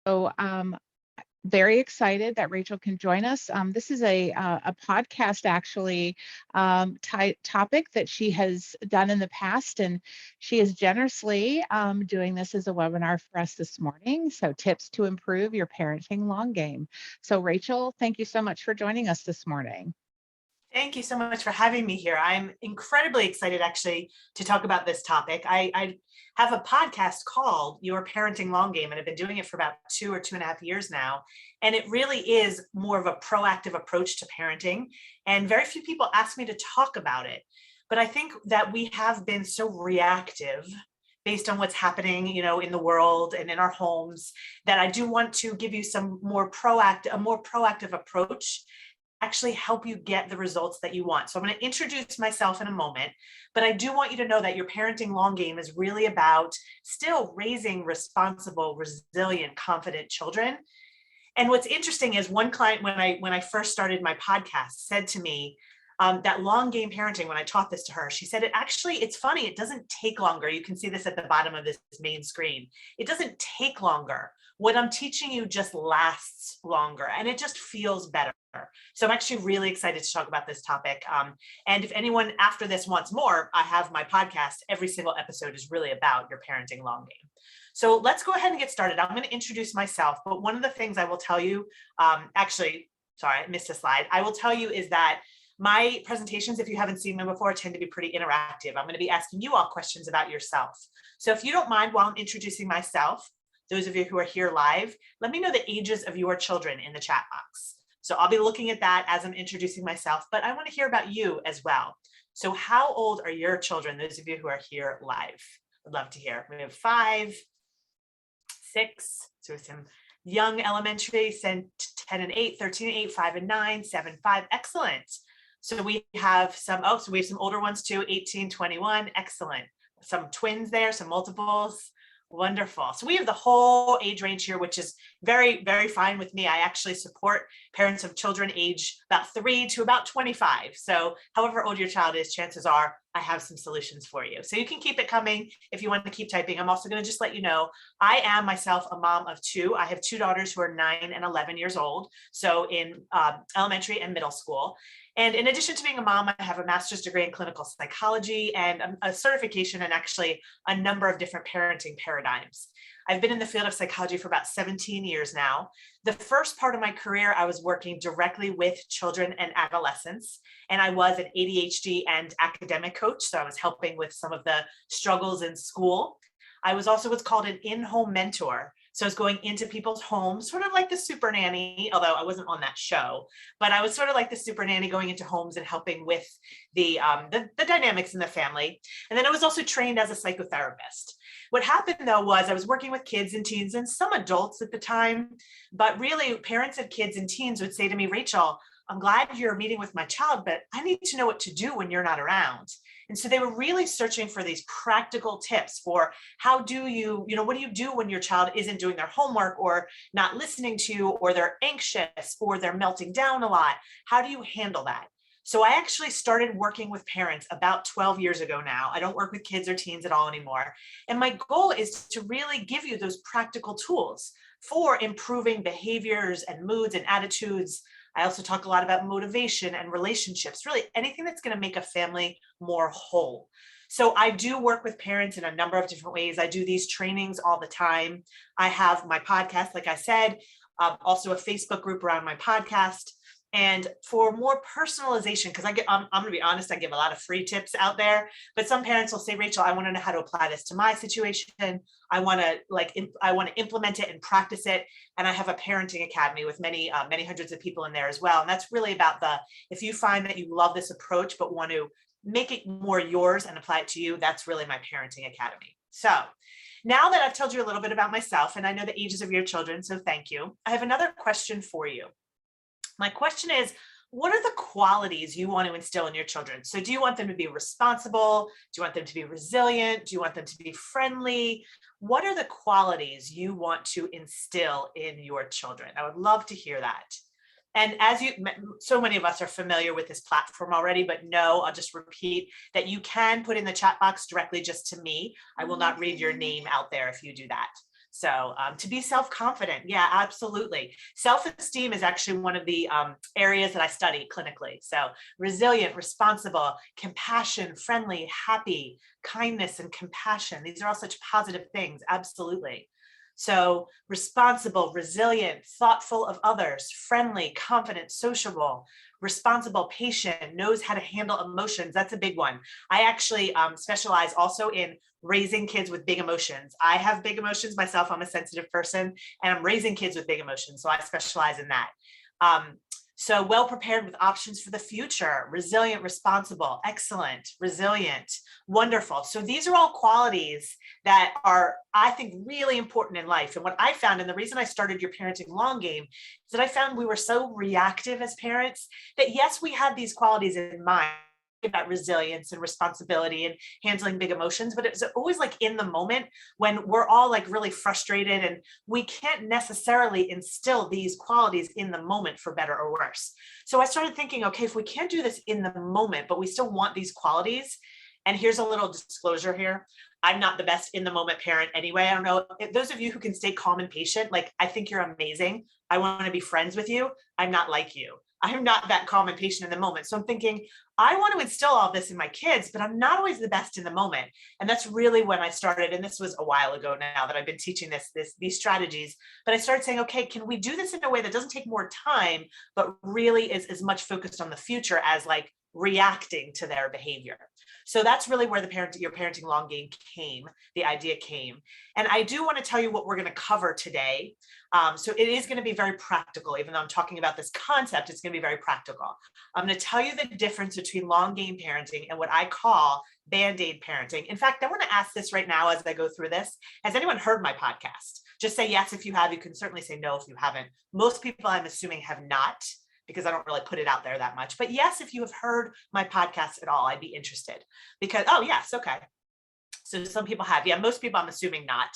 So very excited that Rachel can join us. This is a podcast actually topic that she has done in the past, and she is generously doing this as a webinar for us this morning. So tips to improve your parenting long game. So Rachel, thank you so much for joining us this morning. Thank you so much for having me here. I'm incredibly excited actually to talk about this topic. I have a podcast called Your Parenting Long Game, and I've been doing it for about 2 or 2.5 years now. And it really is more of a proactive approach to parenting. And very few people ask me to talk about it. But I think that we have been so reactive based on what's happening, in the world and in our homes, that I do want to give you a more proactive approach, actually help you get the results that you want. So I'm going to introduce myself in a moment, but I do want you to know that your parenting long game is really about still raising responsible, resilient, confident children. And what's interesting is one client, when I first started my podcast, said to me, that long game parenting, when I taught this to her, she said, it's funny, it doesn't take longer. You can see this at the bottom of this main screen. It doesn't take longer. What I'm teaching you just lasts longer, and it just feels better. So I'm actually really excited to talk about this topic. And if anyone after this wants more, I have my podcast. Every single episode is really about your parenting long game. So let's go ahead and get started. I'm going to introduce myself, but one of the things I will tell you, sorry, I missed a slide. I will tell you is that my presentations, if you haven't seen them before, tend to be pretty interactive. I'm going to be asking you all questions about yourself. So if you don't mind, while I'm introducing myself, those of you who are here live, let me know the ages of your children in the chat box. So I'll be looking at that as I'm introducing myself, but I want to hear about you as well. So how old are your children, those of you who are here live? I'd love to hear. We have 5, 6, so some young elementary, 10 and 8, 13 and 8, 5 and 9, 7, 5, excellent. So we have some older ones too, 18, 21, excellent. Some twins there, some multiples. Wonderful. So we have the whole age range here, which is very, very fine with me. I actually support parents of children age about 3 to about 25. So however old your child is, chances are I have some solutions for you. So you can keep it coming if you want to keep typing. I'm also going to just let you know, I am myself a mom of 2. I have 2 daughters who are 9 and 11 years old. So in elementary and middle school. And in addition to being a mom, I have a master's degree in clinical psychology and a certification in actually a number of different parenting paradigms. I've been in the field of psychology for about 17 years now. The first part of my career, I was working directly with children and adolescents, and I was an ADHD and academic coach. So I was helping with some of the struggles in school. I was also what's called an in-home mentor. So I was going into people's homes, sort of like the super nanny, although I wasn't on that show, but I was sort of like the super nanny going into homes and helping with the dynamics in the family. And then I was also trained as a psychotherapist. What happened though was I was working with kids and teens and some adults at the time, but really parents of kids and teens would say to me, Rachel, I'm glad you're meeting with my child, but I need to know what to do when you're not around. And so they were really searching for these practical tips for what do you do when your child isn't doing their homework or not listening to you, or they're anxious or they're melting down a lot? How do you handle that? So I actually started working with parents about 12 years ago now. I don't work with kids or teens at all anymore. And my goal is to really give you those practical tools for improving behaviors and moods and attitudes. I also talk a lot about motivation and relationships, really anything that's going to make a family more whole. So I do work with parents in a number of different ways. I do these trainings all the time. I have my podcast, like I said, also a Facebook group around my podcast. And for more personalization, because I'm going to be honest, I give a lot of free tips out there, but some parents will say, Rachel, I want to know how to apply this to my situation. I want to implement it and practice it. And I have a parenting academy with many hundreds of people in there as well. And that's really about if you find that you love this approach, but want to make it more yours and apply it to you, that's really my parenting academy. So now that I've told you a little bit about myself and I know the ages of your children, so thank you, I have another question for you. My question is, what are the qualities you want to instill in your children? So do you want them to be responsible? Do you want them to be resilient? Do you want them to be friendly? What are the qualities you want to instill in your children? I would love to hear that. And so many of us are familiar with this platform already, but no, I'll just repeat that you can put in the chat box directly just to me. I will not read your name out there if you do that. So to be self-confident, yeah, absolutely. Self-esteem is actually one of the areas that I study clinically. So resilient, responsible, compassion, friendly, happy, kindness, and compassion. These are all such positive things. Absolutely. So responsible, resilient, thoughtful of others, friendly, confident, sociable, responsible, patient, knows how to handle emotions. That's a big one. I actually specialize also in raising kids with big emotions. I have big emotions myself. I'm a sensitive person, and I'm raising kids with big emotions. So I specialize in that. So well prepared with options for the future, resilient, responsible, excellent, resilient, wonderful. So these are all qualities that are, I think, really important in life. And what I found, and the reason I started Your Parenting Long Game, is that I found we were so reactive as parents that yes, we had these qualities in mind about resilience and responsibility and handling big emotions, but it was always like in the moment when we're all like really frustrated and we can't necessarily instill these qualities in the moment for better or worse. So I started thinking, okay, if we can't do this in the moment, but we still want these qualities, and here's a little disclosure here. I'm not the best in the moment parent anyway. I don't know. Those of you who can stay calm and patient, like, I think you're amazing. I want to be friends with you. I'm not like you. I'm not that calm and patient in the moment. So I'm thinking, I want to instill all this in my kids, but I'm not always the best in the moment. And that's really when I started. And this was a while ago now that I've been teaching these strategies. But I started saying, okay, can we do this in a way that doesn't take more time, but really is as much focused on the future as like reacting to their behavior. So that's really where Your Parenting Long Game came, the idea came. And I do want to tell you what we're going to cover today. So it is going to be very practical. Even though I'm talking about this concept, it's going to be very practical. I'm going to tell you the difference between long game parenting and what I call Bandaid parenting. In fact, I want to ask this right now as I go through this. Has anyone heard my podcast? Just say yes if you have. You can certainly say no if you haven't. Most people, I'm assuming, have not, because I don't really put it out there that much. But yes, if you have heard my podcast at all, I'd be interested. Because, oh yes, okay. So some people have. Yeah, most people, I'm assuming, not.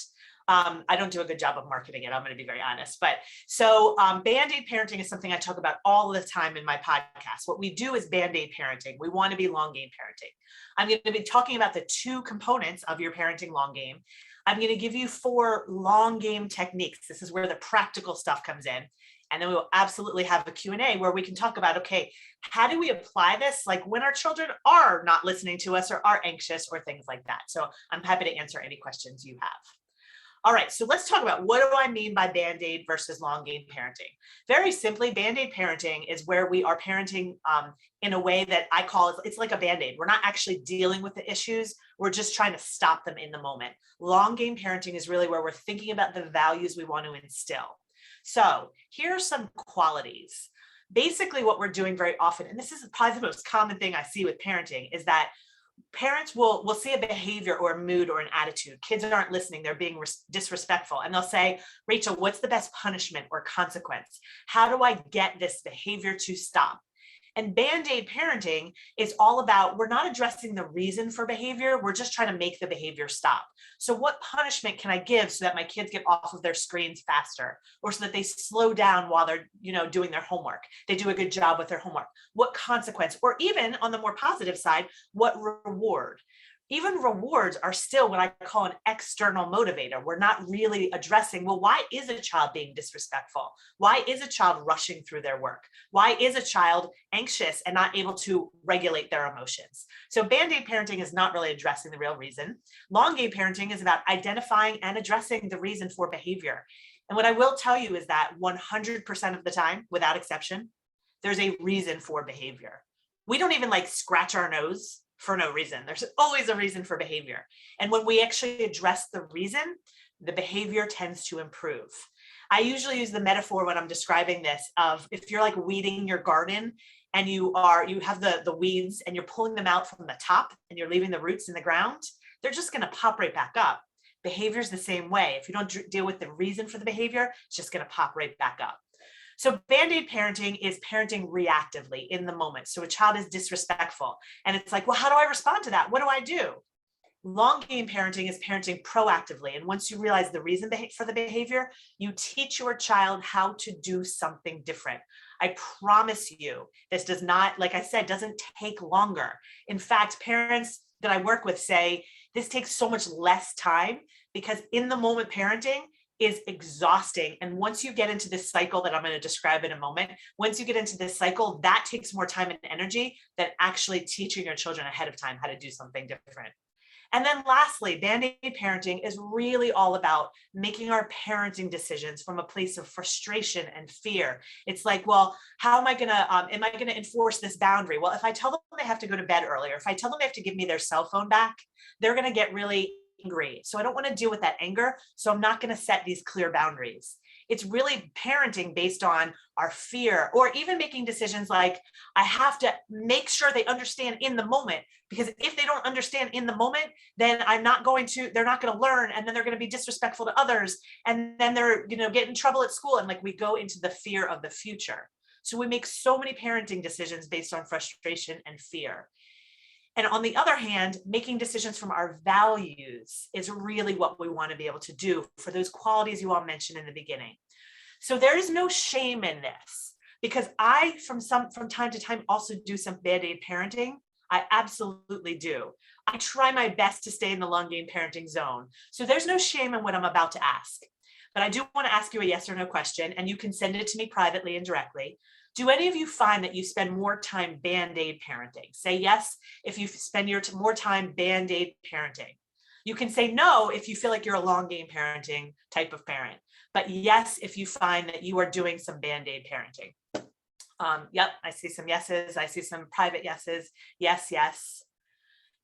I don't do a good job of marketing it. I'm going to be very honest. But so Bandaid parenting is something I talk about all the time in my podcast. What we do is Bandaid parenting. We want to be long game parenting. I'm going to be talking about the two components of Your Parenting Long Game. I'm going to give you 4 long game techniques. This is where the practical stuff comes in. And then we will absolutely have a Q&A where we can talk about, okay, how do we apply this? Like when our children are not listening to us or are anxious or things like that. So I'm happy to answer any questions you have. All right, so let's talk about, what do I mean by Band-Aid versus long game parenting? Very simply, Band-Aid parenting is where we are parenting in a way that I call it, it's like a Band-Aid. We're not actually dealing with the issues. We're just trying to stop them in the moment. Long game parenting is really where we're thinking about the values we want to instill. So here are some qualities. Basically what we're doing very often, and this is probably the most common thing I see with parenting, is that parents will see a behavior or a mood or an attitude. Kids aren't listening. They're being disrespectful. And they'll say, Rachel, what's the best punishment or consequence? How do I get this behavior to stop? And Band-Aid parenting is all about, we're not addressing the reason for behavior. We're just trying to make the behavior stop. So what punishment can I give so that my kids get off of their screens faster, or so that they slow down while they're, doing their homework? They do a good job with their homework. What consequence? Or even on the more positive side, what reward? Even rewards are still what I call an external motivator. We're not really addressing, well, why is a child being disrespectful? Why is a child rushing through their work? Why is a child anxious and not able to regulate their emotions? So Band-Aid parenting is not really addressing the real reason. Long game parenting is about identifying and addressing the reason for behavior. And what I will tell you is that 100% of the time, without exception, there's a reason for behavior. We don't even scratch our nose for no reason. There's always a reason for behavior. And when we actually address the reason, the behavior tends to improve. I usually use the metaphor when I'm describing this of, if you're weeding your garden and you have the weeds and you're pulling them out from the top and you're leaving the roots in the ground, they're just going to pop right back up. Behavior is the same way. If you don't deal with the reason for the behavior, it's just going to pop right back up. So Band-Aid parenting is parenting reactively in the moment. So a child is disrespectful and it's like, well, how do I respond to that? What do I do? Long game parenting is parenting proactively. And once you realize the reason for the behavior, you teach your child how to do something different. I promise you, this does not, like I said, doesn't take longer. In fact, parents that I work with say this takes so much less time because in the moment parenting is exhausting. And once you get into this cycle that I'm going to describe in a moment, once you get into this cycle, that takes more time and energy than actually teaching your children ahead of time how to do something different. And then lastly, Bandaid parenting is really all about making our parenting decisions from a place of frustration and fear. It's like, well, how am I gonna enforce this boundary? Well, if I tell them they have to go to bed earlier, if I tell them they have to give me their cell phone back, they're gonna get really angry. So I don't want to deal with that anger. So I'm not going to set these clear boundaries. It's really parenting based on our fear, or even making decisions like, I have to make sure they understand in the moment, because if they don't understand in the moment, then they're not going to learn, and then they're going to be disrespectful to others, and then they're, get in trouble at school. And like, we go into the fear of the future. So we make so many parenting decisions based on frustration and fear. And on the other hand, making decisions from our values is really what we want to be able to do for those qualities you all mentioned in the beginning. So there is no shame in this, because I, from time to time, also do some Bandaid parenting. I absolutely do. I try my best to stay in the Longgame parenting zone. So there's no shame in what I'm about to ask. But I do want to ask you a yes or no question, and you can send it to me privately and directly. Do any of you find that you spend more time Bandaid parenting? Say yes if you spend more time Bandaid parenting. You can say no if you feel like you're a Longgame parenting type of parent, but yes if you find that you are doing some Bandaid parenting. Yep, I see some yeses. I see some private yeses. Yes, yes.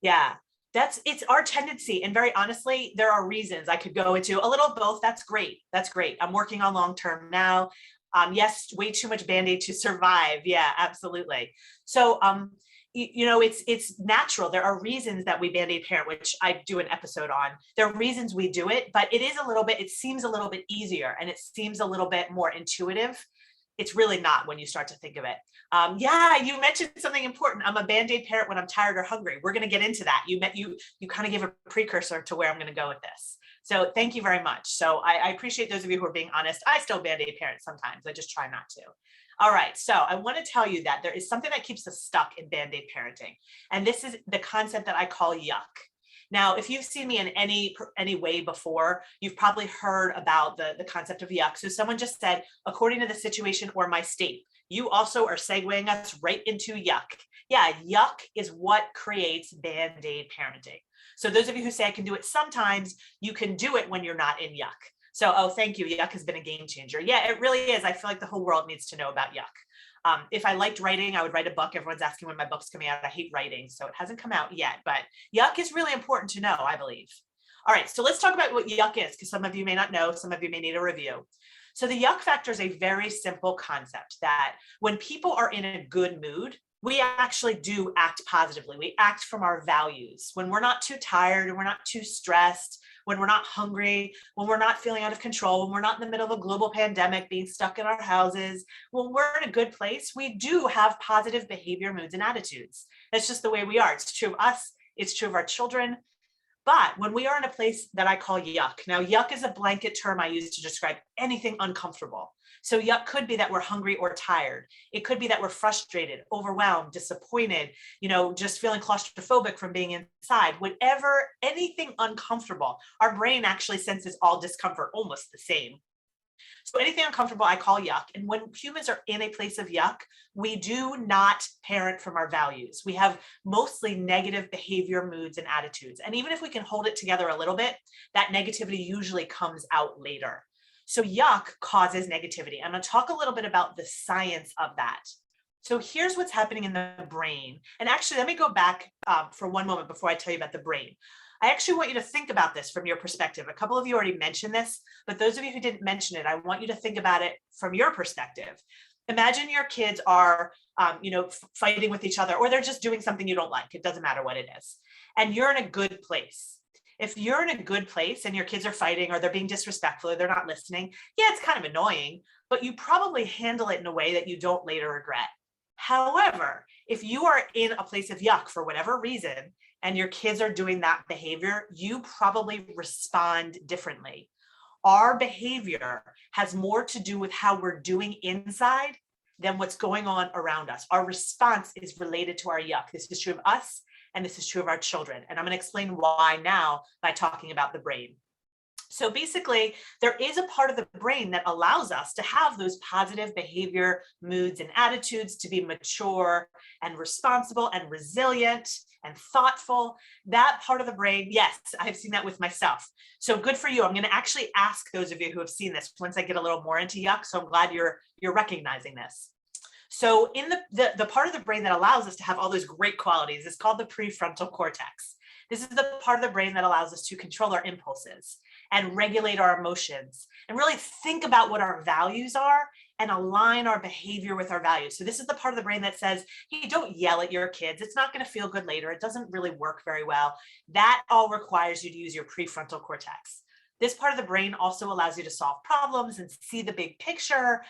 Yeah, it's our tendency. And very honestly, there are reasons. I could go into a little of both. That's great. That's great. I'm working on long-term now. Yes, way too much Bandaid to survive. Yeah, absolutely. So, it's natural. There are reasons that we Bandaid parent, which I do an episode on. There are reasons we do it, but it seems a little bit easier, and it seems a little bit more intuitive. It's really not when you start to think of it. Yeah, you mentioned something important. I'm a Bandaid parent when I'm tired or hungry. We're going to get into that. You kind of gave a precursor to where I'm going to go with this. So thank you very much. So I appreciate those of you who are being honest. I still Bandaid parent sometimes. I just try not to. All right. So I want to tell you that there is something that keeps us stuck in Bandaid parenting. And this is the concept that I call yuck. Now, if you've seen me in any way before, you've probably heard about the concept of yuck. So someone just said, according to the situation or my state, you also are segueing us right into yuck. Yeah, yuck is what creates Bandaid parenting. So those of you who say I can do it sometimes, you can do it when you're not in yuck. So, thank you. Yuck has been a game changer. Yeah, it really is. I feel like the whole world needs to know about yuck. If I liked writing, I would write a book. Everyone's asking when my book's coming out. I hate writing, so it hasn't come out yet, but yuck is really important to know, I believe. All right, so let's talk about what yuck is, because some of you may not know, some of you may need a review. So the yuck factor is a very simple concept that when people are in a good mood, we actually do act positively. We act from our values. When we're not too tired and we're not too stressed, when we're not hungry, when we're not feeling out of control, when we're not in the middle of a global pandemic being stuck in our houses, when we're in a good place, we do have positive behavior, moods, and attitudes. That's just the way we are. It's true of us. It's true of our children. But when we are in a place that I call yuck, now yuck is a blanket term I use to describe anything uncomfortable. So yuck could be that we're hungry or tired. It could be that we're frustrated, overwhelmed, disappointed, just feeling claustrophobic from being inside. Whatever, anything uncomfortable, our brain actually senses all discomfort almost the same. So anything uncomfortable, I call yuck. And when humans are in a place of yuck, we do not parent from our values. We have mostly negative behavior, moods, and attitudes. And even if we can hold it together a little bit, that negativity usually comes out later. So yuck causes negativity. I'm going to talk a little bit about the science of that. So here's what's happening in the brain. And actually, let me go back for one moment before I tell you about the brain. I actually want you to think about this from your perspective. A couple of you already mentioned this, but those of you who didn't mention it, I want you to think about it from your perspective. Imagine your kids are, fighting with each other, or they're just doing something you don't like. It doesn't matter what it is. And you're in a good place. If you're in a good place and your kids are fighting, or they're being disrespectful, or they're not listening, yeah, it's kind of annoying, but you probably handle it in a way that you don't later regret. However, if you are in a place of yuck for whatever reason, and your kids are doing that behavior, you probably respond differently. Our behavior has more to do with how we're doing inside than what's going on around us. Our response is related to our yuck. This is true of us, and this is true of our children. And I'm going to explain why now by talking about the brain. So basically, there is a part of the brain that allows us to have those positive behavior, moods, and attitudes, to be mature and responsible and resilient and thoughtful. That part of the brain, yes, I've seen that with myself. So good for you. I'm going to actually ask those of you who have seen this once I get a little more into yuck. So I'm glad you're recognizing this. So in the part of the brain that allows us to have all those great qualities is called the prefrontal cortex. This is the part of the brain that allows us to control our impulses and regulate our emotions and really think about what our values are and align our behavior with our values. So this is the part of the brain that says, hey, don't yell at your kids. It's not going to feel good later. It doesn't really work very well. That all requires you to use your prefrontal cortex. This part of the brain also allows you to solve problems and see the big picture,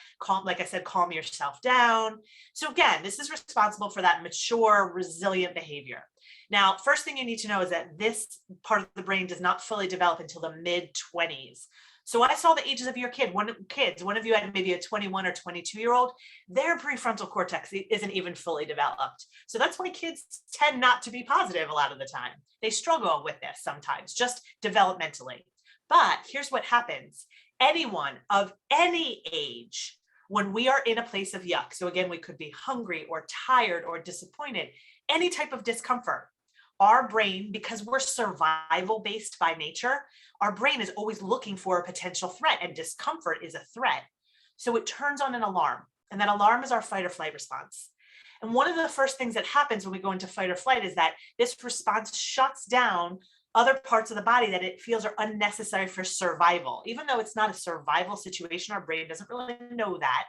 like I said, calm yourself down. So again, this is responsible for that mature, resilient behavior. Now, first thing you need to know is that this part of the brain does not fully develop until the mid-20s. So I saw the ages of your kids. One of you had maybe a 21 or 22-year-old, their prefrontal cortex isn't even fully developed. So that's why kids tend not to be positive a lot of the time. They struggle with this sometimes, just developmentally. But here's what happens. Anyone of any age, when we are in a place of yuck, so again, we could be hungry or tired or disappointed, any type of discomfort, our brain, because we're survival based by nature, our brain is always looking for a potential threat, and discomfort is a threat. So it turns on an alarm, and that alarm is our fight or flight response. And one of the first things that happens when we go into fight or flight is that this response shuts down other parts of the body that it feels are unnecessary for survival. Even though it's not a survival situation, our brain doesn't really know that.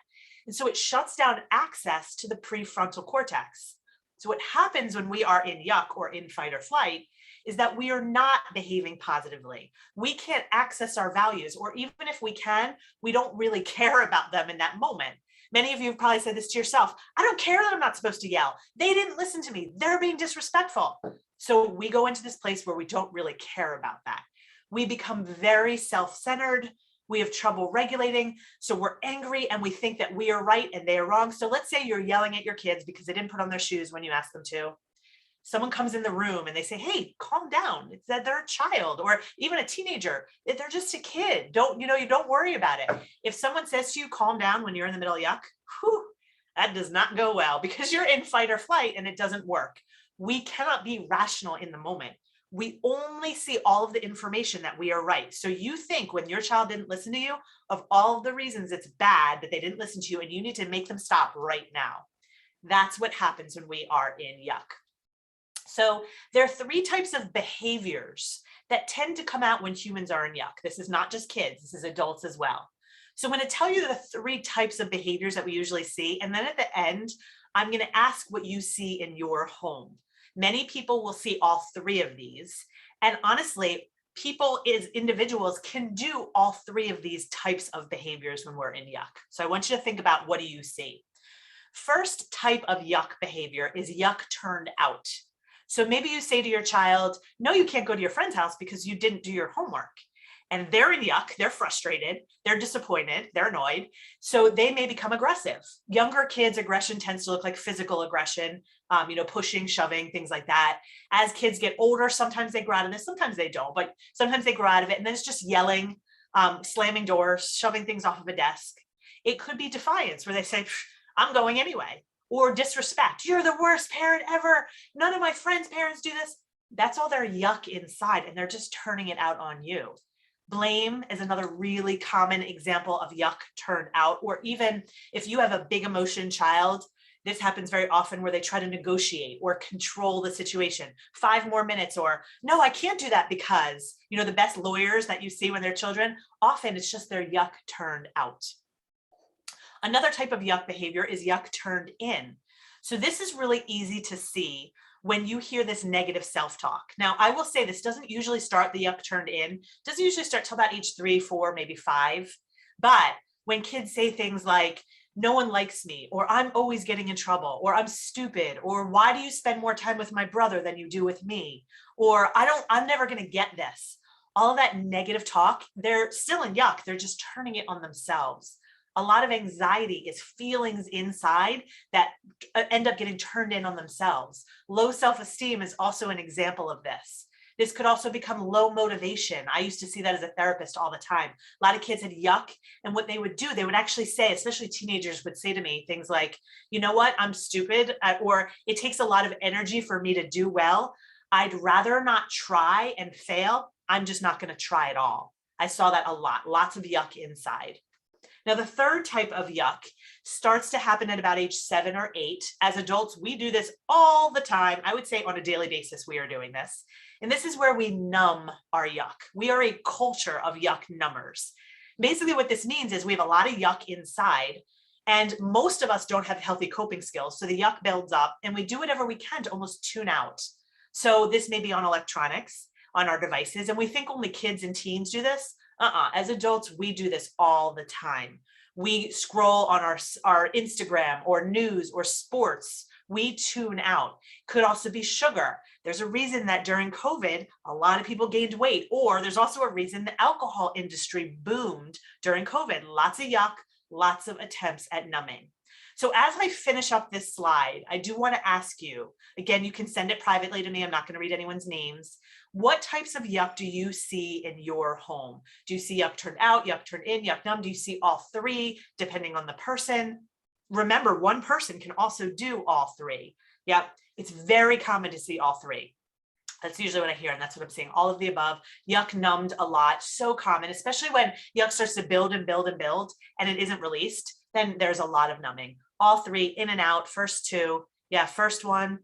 And so it shuts down access to the prefrontal cortex. So what happens when we are in yuck or in fight or flight is that we are not behaving positively. We can't access our values, or even if we can, we don't really care about them in that moment. Many of you have probably said this to yourself. I don't care that I'm not supposed to yell. They didn't listen to me. They're being disrespectful. So we go into this place where we don't really care about that. We become very self-centered. We have trouble regulating. So we're angry and we think that we are right and they are wrong. So let's say you're yelling at your kids because they didn't put on their shoes when you asked them to. Someone comes in the room and they say, hey, calm down. It's that they're a child, or even a teenager. They're just a kid. You don't worry about it. If someone says to you, calm down when you're in the middle of yuck, that does not go well, because you're in fight or flight and it doesn't work. We cannot be rational in the moment. We only see all of the information that we are right. So you think when your child didn't listen to you, of all of the reasons it's bad that they didn't listen to you, and you need to make them stop right now. That's what happens when we are in yuck. So there are three types of behaviors that tend to come out when humans are in yuck. This is not just kids, this is adults as well. So I'm going to tell you the three types of behaviors that we usually see. And then at the end, I'm going to ask what you see in your home. Many people will see all three of these. And honestly, people as individuals can do all three of these types of behaviors when we're in yuck. So I want you to think about, what do you see? First type of yuck behavior is yuck turned out. So maybe you say to your child, no, you can't go to your friend's house because you didn't do your homework. And they're in yuck, they're frustrated, they're disappointed, they're annoyed. So they may become aggressive. Younger kids, aggression tends to look like physical aggression, pushing, shoving, things like that. As kids get older, sometimes they grow out of this, sometimes they don't, but sometimes they grow out of it. And then it's just yelling, slamming doors, shoving things off of a desk. It could be defiance, where they say, I'm going anyway. Or disrespect. You're the worst parent ever. None of my friends' parents do this. That's all their yuck inside, and they're just turning it out on you. Blame is another really common example of yuck turned out. Or even if you have a big emotion child, this happens very often, where they try to negotiate or control the situation. 5 more minutes, or no, I can't do that because, the best lawyers that you see when they're children, often it's just their yuck turned out. Another type of yuck behavior is yuck turned in. So this is really easy to see when you hear this negative self-talk. Now, I will say this doesn't usually start, the yuck turned in, doesn't usually start till about age 3, 4, maybe 5. But when kids say things like, no one likes me, or I'm always getting in trouble, or I'm stupid, or why do you spend more time with my brother than you do with me? Or I'm never going to get this. All of that negative talk, they're still in yuck. They're just turning it on themselves. A lot of anxiety is feelings inside that end up getting turned in on themselves. Low self-esteem is also an example of this. This could also become low motivation. I used to see that as a therapist all the time. A lot of kids had yuck, and what they would do, they would actually say, especially teenagers would say to me things like, you know what, I'm stupid, or it takes a lot of energy for me to do well. I'd rather not try and fail. I'm just not going to try at all. I saw that a lot, lots of yuck inside. Now, the third type of yuck starts to happen at about age 7 or 8. As adults, we do this all the time. I would say on a daily basis, we are doing this. And this is where we numb our yuck. We are a culture of yuck numbers. Basically, what this means is we have a lot of yuck inside, and most of us don't have healthy coping skills. So the yuck builds up, and we do whatever we can to almost tune out. So this may be on electronics, on our devices, and we think only kids and teens do this. As adults, we do this all the time. We scroll on our Instagram or news or sports. We tune out. Could also be sugar. There's a reason that during COVID, a lot of people gained weight, or there's also a reason the alcohol industry boomed during COVID. Lots of yuck, lots of attempts at numbing. So as I finish up this slide, I do want to ask you, again, you can send it privately to me. I'm not going to read anyone's names. What types of yuck do you see in your home? Do you see yuck turned out, yuck turned in, yuck numb? Do you see all three, depending on the person? Remember, one person can also do all three. Yep, it's very common to see all three. That's usually what I hear, and that's what I'm seeing. All of the above. Yuck numbed a lot, so common, especially when yuck starts to build and build and build, and it isn't released, then there's a lot of numbing. All three, in and out, first two. Yeah, first one.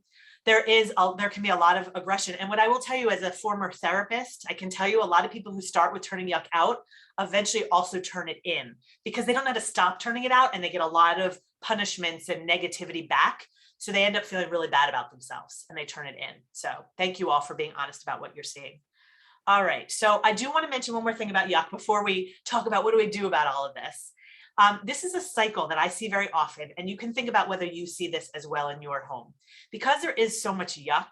There can be a lot of aggression. And what I will tell you as a former therapist, I can tell you a lot of people who start with turning yuck out eventually also turn it in, because they don't know how to stop turning it out, and they get a lot of punishments and negativity back. So they end up feeling really bad about themselves, and they turn it in. So thank you all for being honest about what you're seeing. All right. So I do want to mention one more thing about yuck before we talk about what do we do about all of this. This is a cycle that I see very often, and you can think about whether you see this as well in your home. Because there is so much yuck,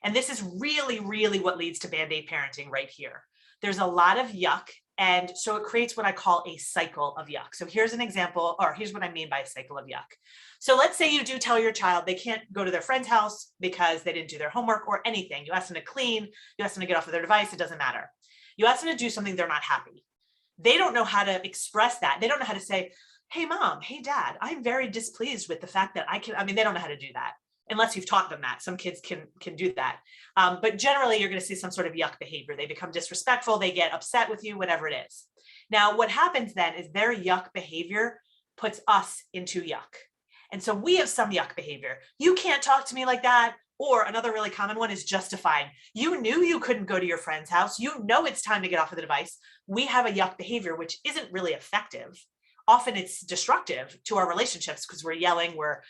and this is really, really what leads to Bandaid parenting right here. There's a lot of yuck, and so it creates what I call a cycle of yuck. So here's an example, or here's what I mean by a cycle of yuck. So let's say you do tell your child they can't go to their friend's house because they didn't do their homework or anything. You ask them to clean, you ask them to get off of their device, it doesn't matter. You ask them to do something they're not happy. They don't know how to express that. They don't know how to say, hey, mom, hey, dad, I'm very displeased with the fact that they don't know how to do that unless you've taught them that. Some kids can do that. But generally, you're going to see some sort of yuck behavior. They become disrespectful. They get upset with you, whatever it is. Now, what happens then is their yuck behavior puts us into yuck. And so we have some yuck behavior. You can't talk to me like that. Or another really common one is justifying. You knew you couldn't go to your friend's house. You know it's time to get off of the device. We have a yuck behavior, which isn't really effective. Often it's destructive to our relationships because we're yelling, we're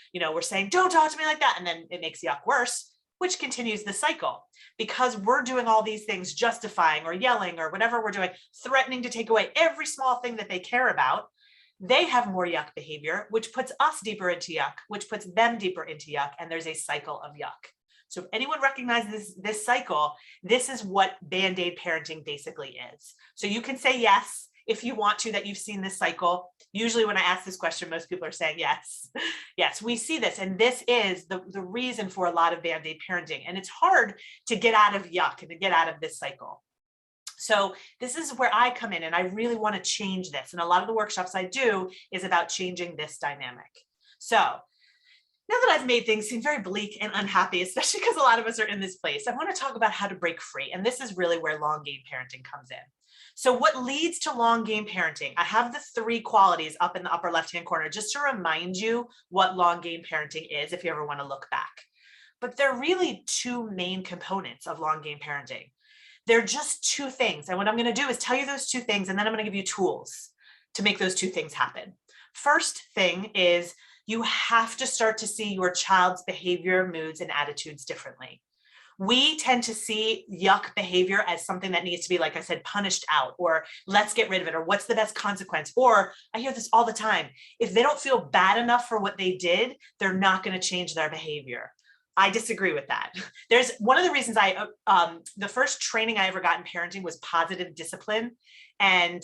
saying, don't talk to me like that. And then it makes yuck worse, which continues the cycle. Because we're doing all these things, justifying or yelling or whatever we're doing, threatening to take away every small thing that they care about. They have more yuck behavior, which puts us deeper into yuck, which puts them deeper into yuck. And there's a cycle of yuck. So if anyone recognizes this cycle, this is what Bandaid parenting basically is. So you can say yes if you want to, that you've seen this cycle. Usually when I ask this question, most people are saying yes. Yes, we see this. And this is the reason for a lot of Bandaid parenting. And it's hard to get out of yuck and to get out of this cycle. So this is where I come in, and I really want to change this. And a lot of the workshops I do is about changing this dynamic. So now that I've made things seem very bleak and unhappy, especially because a lot of us are in this place, I want to talk about how to break free. And this is really where Longgame parenting comes in. So what leads to Longgame parenting? I have the 3 qualities up in the upper left-hand corner, just to remind you what Longgame parenting is, if you ever want to look back. But there are really 2 main components of Longgame parenting. They're just 2 things. And what I'm going to do is tell you those 2 things, and then I'm going to give you tools to make those 2 things happen. First thing is, you have to start to see your child's behavior, moods, and attitudes differently. We tend to see yuck behavior as something that needs to be, like I said, punished out, or let's get rid of it, or what's the best consequence? Or I hear this all the time. If they don't feel bad enough for what they did, they're not going to change their behavior. I disagree with that. There's one of the reasons the first training I ever got in parenting was positive discipline. And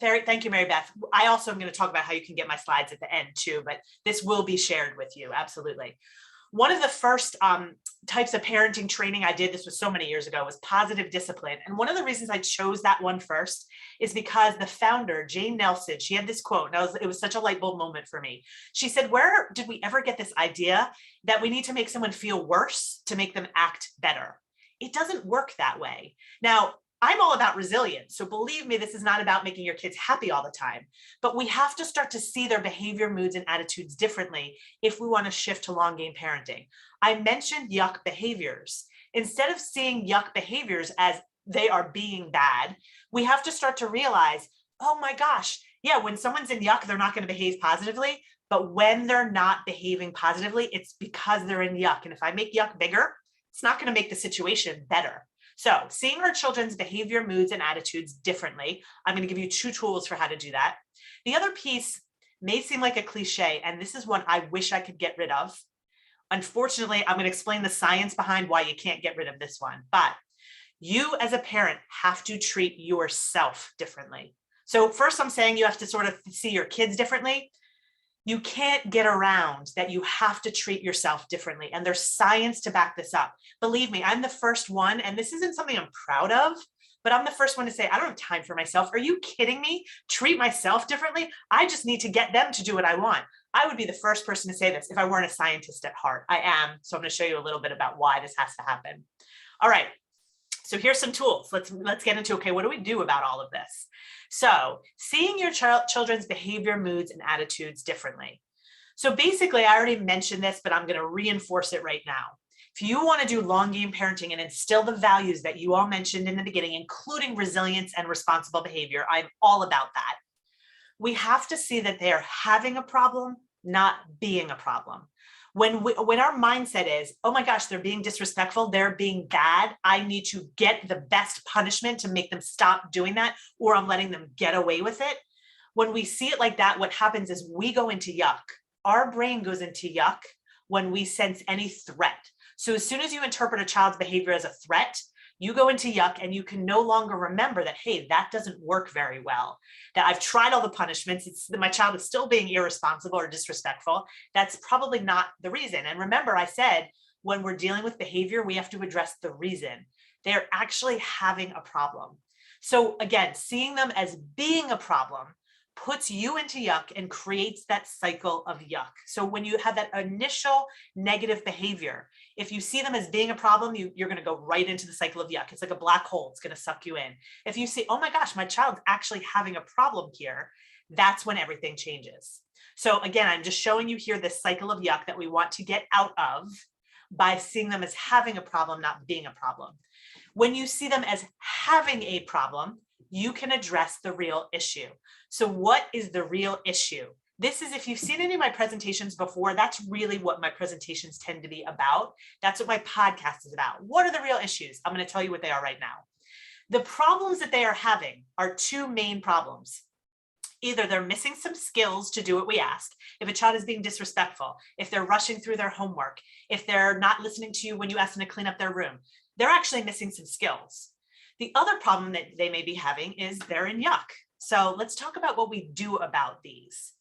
thank you, Mary Beth. I also am going to talk about how you can get my slides at the end too, but this will be shared with you. Absolutely. One of the first types of parenting training I did, this was so many years ago, was positive discipline. And one of the reasons I chose that one first is because the founder, Jane Nelson, she had this quote, and it was such a light bulb moment for me. She said, where did we ever get this idea that we need to make someone feel worse to make them act better? It doesn't work that way. Now, I'm all about resilience. So believe me, this is not about making your kids happy all the time, but we have to start to see their behavior, moods, and attitudes differently if we want to shift to long game parenting. I mentioned yuck behaviors. Instead of seeing yuck behaviors as they are being bad, we have to start to realize, oh my gosh, yeah, when someone's in yuck, they're not going to behave positively. But when they're not behaving positively, it's because they're in yuck. And if I make yuck bigger, it's not going to make the situation better. So seeing our children's behavior, moods, and attitudes differently, I'm going to give you 2 tools for how to do that. The other piece may seem like a cliche, and this is one I wish I could get rid of. Unfortunately, I'm going to explain the science behind why you can't get rid of this one, but you as a parent have to treat yourself differently. So first, I'm saying you have to sort of see your kids differently. You can't get around that you have to treat yourself differently. And there's science to back this up. Believe me, I'm the first one, and this isn't something I'm proud of, but I'm the first one to say, I don't have time for myself. Are you kidding me? Treat myself differently? I just need to get them to do what I want. I would be the first person to say this if I weren't a scientist at heart. I am. So I'm going to show you a little bit about why this has to happen. All right. So here's some tools. Let's get into, okay, what do we do about all of this? So seeing your children's behavior, moods, and attitudes differently. So basically, I already mentioned this, but I'm going to reinforce it right now. If you want to do long game parenting and instill the values that you all mentioned in the beginning, including resilience and responsible behavior, I'm all about that. We have to see that they're having a problem, not being a problem. When our mindset is, oh my gosh, they're being disrespectful, they're being bad, I need to get the best punishment to make them stop doing that, or I'm letting them get away with it. When we see it like that, what happens is we go into yuck. Our brain goes into yuck when we sense any threat. So as soon as you interpret a child's behavior as a threat, you go into yuck and you can no longer remember that, hey, that doesn't work very well, that I've tried all the punishments. My child is still being irresponsible or disrespectful. That's probably not the reason. And remember, I said, when we're dealing with behavior, we have to address the reason. They're actually having a problem. So again, seeing them as being a problem puts you into yuck and creates that cycle of yuck. So when you have that initial negative behavior, if you see them as being a problem, you're going to go right into the cycle of yuck. It's like a black hole. It's going to suck you in. If you see, oh my gosh, my child's actually having a problem here, that's when everything changes. So again, I'm just showing you here this cycle of yuck that we want to get out of by seeing them as having a problem, not being a problem. When you see them as having a problem, you can address the real issue. So what is the real issue? This is, if you've seen any of my presentations before, that's really what my presentations tend to be about. That's what my podcast is about. What are the real issues? I'm going to tell you what they are right now. The problems that they are having are 2 main problems. Either they're missing some skills to do what we ask. If a child is being disrespectful, if they're rushing through their homework, if they're not listening to you when you ask them to clean up their room, they're actually missing some skills. The other problem that they may be having is they're in yuck. So let's talk about what we do about these.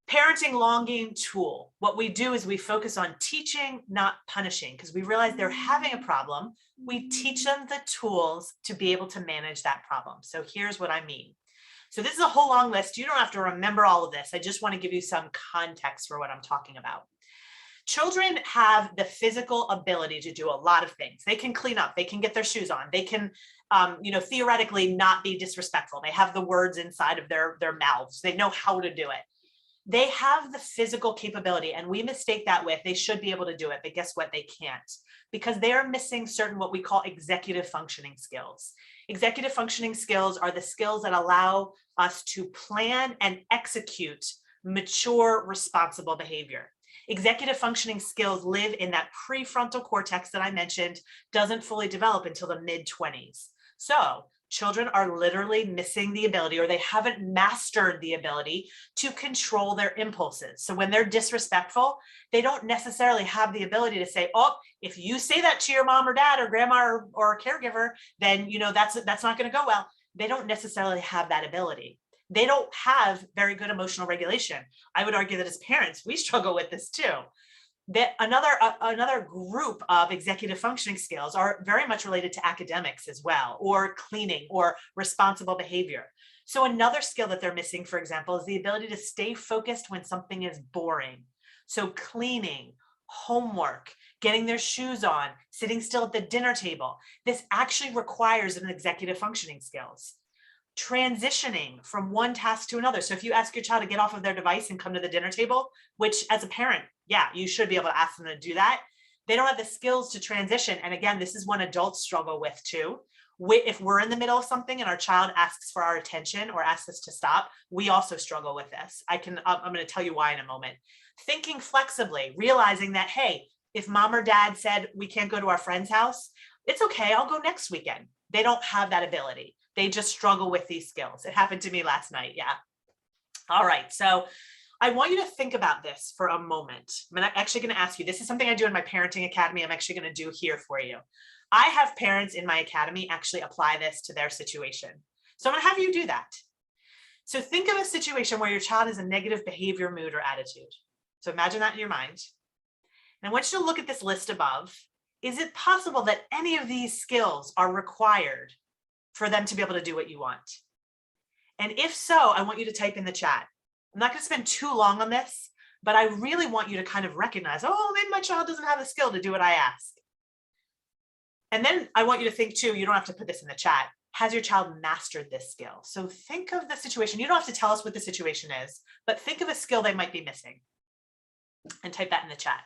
Parenting long game tool. What we do is we focus on teaching, not punishing, because we realize they're having a problem. We teach them the tools to be able to manage that problem. So here's what I mean. So this is a whole long list. You don't have to remember all of this. I just want to give you some context for what I'm talking about. Children have the physical ability to do a lot of things. They can clean up, they can get their shoes on, they can, theoretically not be disrespectful. They have the words inside of their mouths. They know how to do it. They have the physical capability, and we mistake that with they should be able to do it, but guess what? They can't, because they are missing certain what we call executive functioning skills. Executive functioning skills are the skills that allow us to plan and execute mature, responsible behavior. Executive functioning skills live in that prefrontal cortex that I mentioned, doesn't fully develop until the mid-20s. So children are literally missing the ability, or they haven't mastered the ability to control their impulses. So when they're disrespectful, they don't necessarily have the ability to say, oh, if you say that to your mom or dad or grandma or a caregiver, then that's not going to go well. They don't necessarily have that ability. They don't have very good emotional regulation. I would argue that as parents, we struggle with this too. That another group of executive functioning skills are very much related to academics as well, or cleaning or responsible behavior. So another skill that they're missing, for example, is the ability to stay focused when something is boring. So cleaning, homework, getting their shoes on, sitting still at the dinner table. This actually requires an executive functioning skills. Transitioning from one task to another. So if you ask your child to get off of their device and come to the dinner table, which as a parent, yeah, you should be able to ask them to do that. They don't have the skills to transition. And again, this is one adults struggle with too. If we're in the middle of something and our child asks for our attention or asks us to stop, we also struggle with this. I'm going to tell you why in a moment. Thinking flexibly, realizing that, hey, if mom or dad said we can't go to our friend's house, it's okay, I'll go next weekend. They don't have that ability. They just struggle with these skills. It happened to me last night. Yeah. All right. So I want you to think about this for a moment. I'm actually going to ask you, this is something I do in my parenting academy. I'm actually going to do here for you. I have parents in my academy actually apply this to their situation. So I'm going to have you do that. So think of a situation where your child has a negative behavior, mood, or attitude. So imagine that in your mind. And I want you to look at this list above. Is it possible that any of these skills are required for them to be able to do what you want? And if so, I want you to type in the chat. I'm not going to spend too long on this, but I really want you to kind of recognize, oh, maybe my child doesn't have the skill to do what I ask. And then I want you to think too, you don't have to put this in the chat. Has your child mastered this skill? So think of the situation. You don't have to tell us what the situation is, but think of a skill they might be missing and type that in the chat.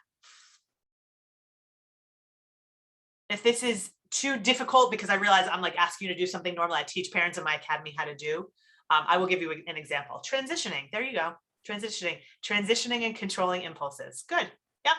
If this is too difficult, because I realize I'm like asking you to do something normally I teach parents in my academy how to do, I will give you an example. Transitioning, there you go. Transitioning and controlling impulses. Good. Yep.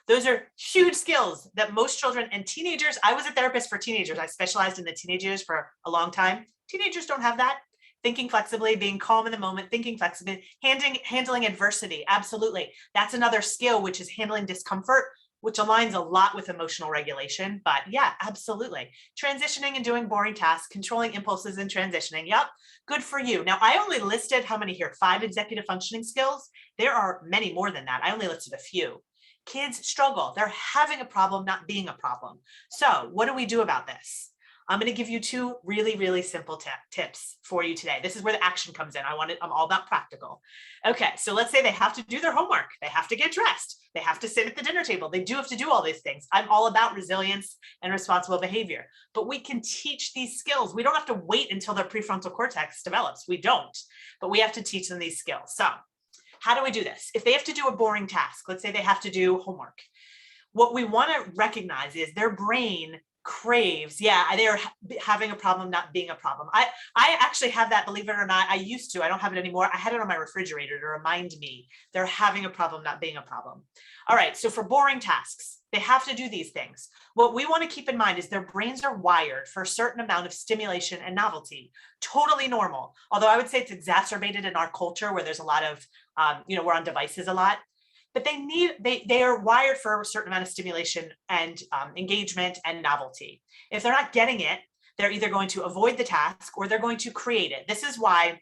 Those are huge skills that most children and teenagers, I was a therapist for teenagers. I specialized in the teenagers for a long time. Teenagers don't have that. Thinking flexibly, being calm in the moment, thinking flexibly, handling adversity. Absolutely. That's another skill, which is handling discomfort, which aligns a lot with emotional regulation. But yeah, absolutely. Transitioning and doing boring tasks, controlling impulses and transitioning. Yep, good for you. Now, I only listed how many here? 5 executive functioning skills. There are many more than that. I only listed a few. Kids struggle. They're having a problem, not being a problem. So what do we do about this? I'm going to give you 2 really, really simple tips for you today. This is where the action comes in. I'm all about practical. Okay, so let's say they have to do their homework. They have to get dressed. They have to sit at the dinner table. They do have to do all these things. I'm all about resilience and responsible behavior, but we can teach these skills. We don't have to wait until their prefrontal cortex develops. We don't, but we have to teach them these skills. So how do we do this? If they have to do a boring task, let's say they have to do homework, what we want to recognize is their brain craves, they're having a problem not being a problem. I actually have that, believe it or not. I used to, I don't have it anymore. I had it on my refrigerator to remind me they're having a problem not being a problem. All right, so for boring tasks, they have to do these things. What we want to keep in mind is their brains are wired for a certain amount of stimulation and novelty. Totally normal. Although I would say it's exacerbated in our culture where there's a lot of, we're on devices a lot. But they are wired for a certain amount of stimulation and engagement and novelty. If they're not getting it, they're either going to avoid the task or they're going to create it. This is why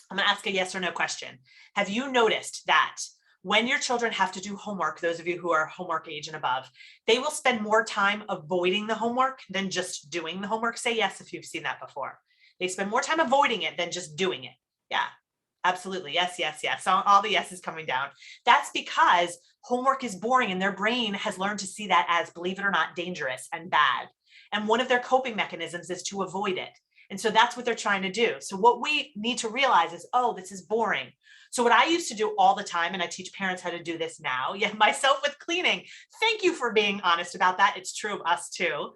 I'm going to ask a yes or no question. Have you noticed that when your children have to do homework, those of you who are homework age and above, they will spend more time avoiding the homework than just doing the homework? Say yes if you've seen that before. They spend more time avoiding it than just doing it. Yeah. Absolutely. Yes, yes, yes. So all the yeses coming down. That's because homework is boring and their brain has learned to see that as, believe it or not, dangerous and bad. And one of their coping mechanisms is to avoid it. And so that's what they're trying to do. So what we need to realize is, oh, this is boring. So what I used to do all the time, and I teach parents how to do this now, myself with cleaning. Thank you for being honest about that. It's true of us too.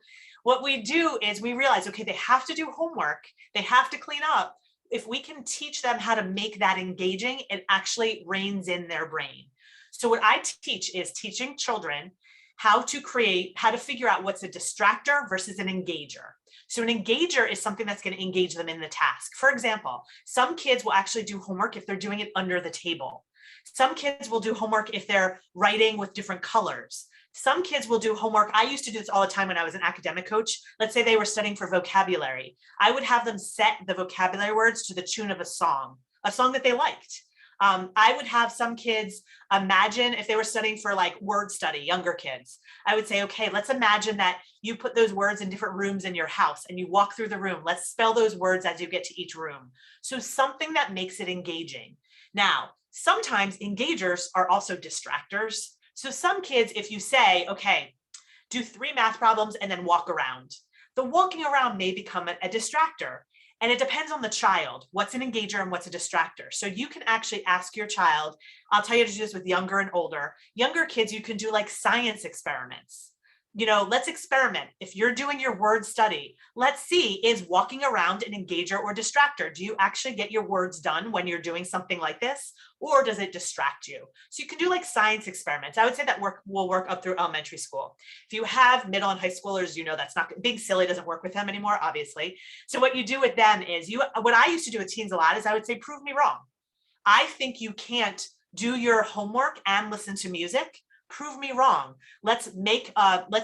What we do is we realize, okay, they have to do homework. They have to clean up. If we can teach them how to make that engaging, it actually reins in their brain. So what I teach is teaching children how to figure out what's a distractor versus an engager. So an engager is something that's going to engage them in the task. For example, some kids will actually do homework if they're doing it under the table. Some kids will do homework if they're writing with different colors. Some kids will do homework. I used to do this all the time when I was an academic coach. Let's say they were studying for vocabulary. I would have them set the vocabulary words to the tune of a song that they liked. I would have some kids imagine if they were studying for like word study, younger kids, I would say, okay, let's imagine that you put those words in different rooms in your house and you walk through the room. Let's spell those words as you get to each room. So something that makes it engaging. Now, sometimes engagers are also distractors. So some kids, if you say, okay, do 3 math problems and then walk around, the walking around may become a distractor. And it depends on the child, what's an engager and what's a distractor. So you can actually ask your child, I'll tell you to do this with younger and older. Younger kids, you can do like science experiments. Let's experiment. If you're doing your word study, let's see, is walking around an engager or distractor? Do you actually get your words done when you're doing something like this? Or does it distract you? So you can do like science experiments. I would say that will work up through elementary school. If you have middle and high schoolers, that's not, being silly doesn't work with them anymore, obviously. So what you do with them is what I used to do with teens a lot is I would say, prove me wrong. I think you can't do your homework and listen to music. Prove me wrong. Let's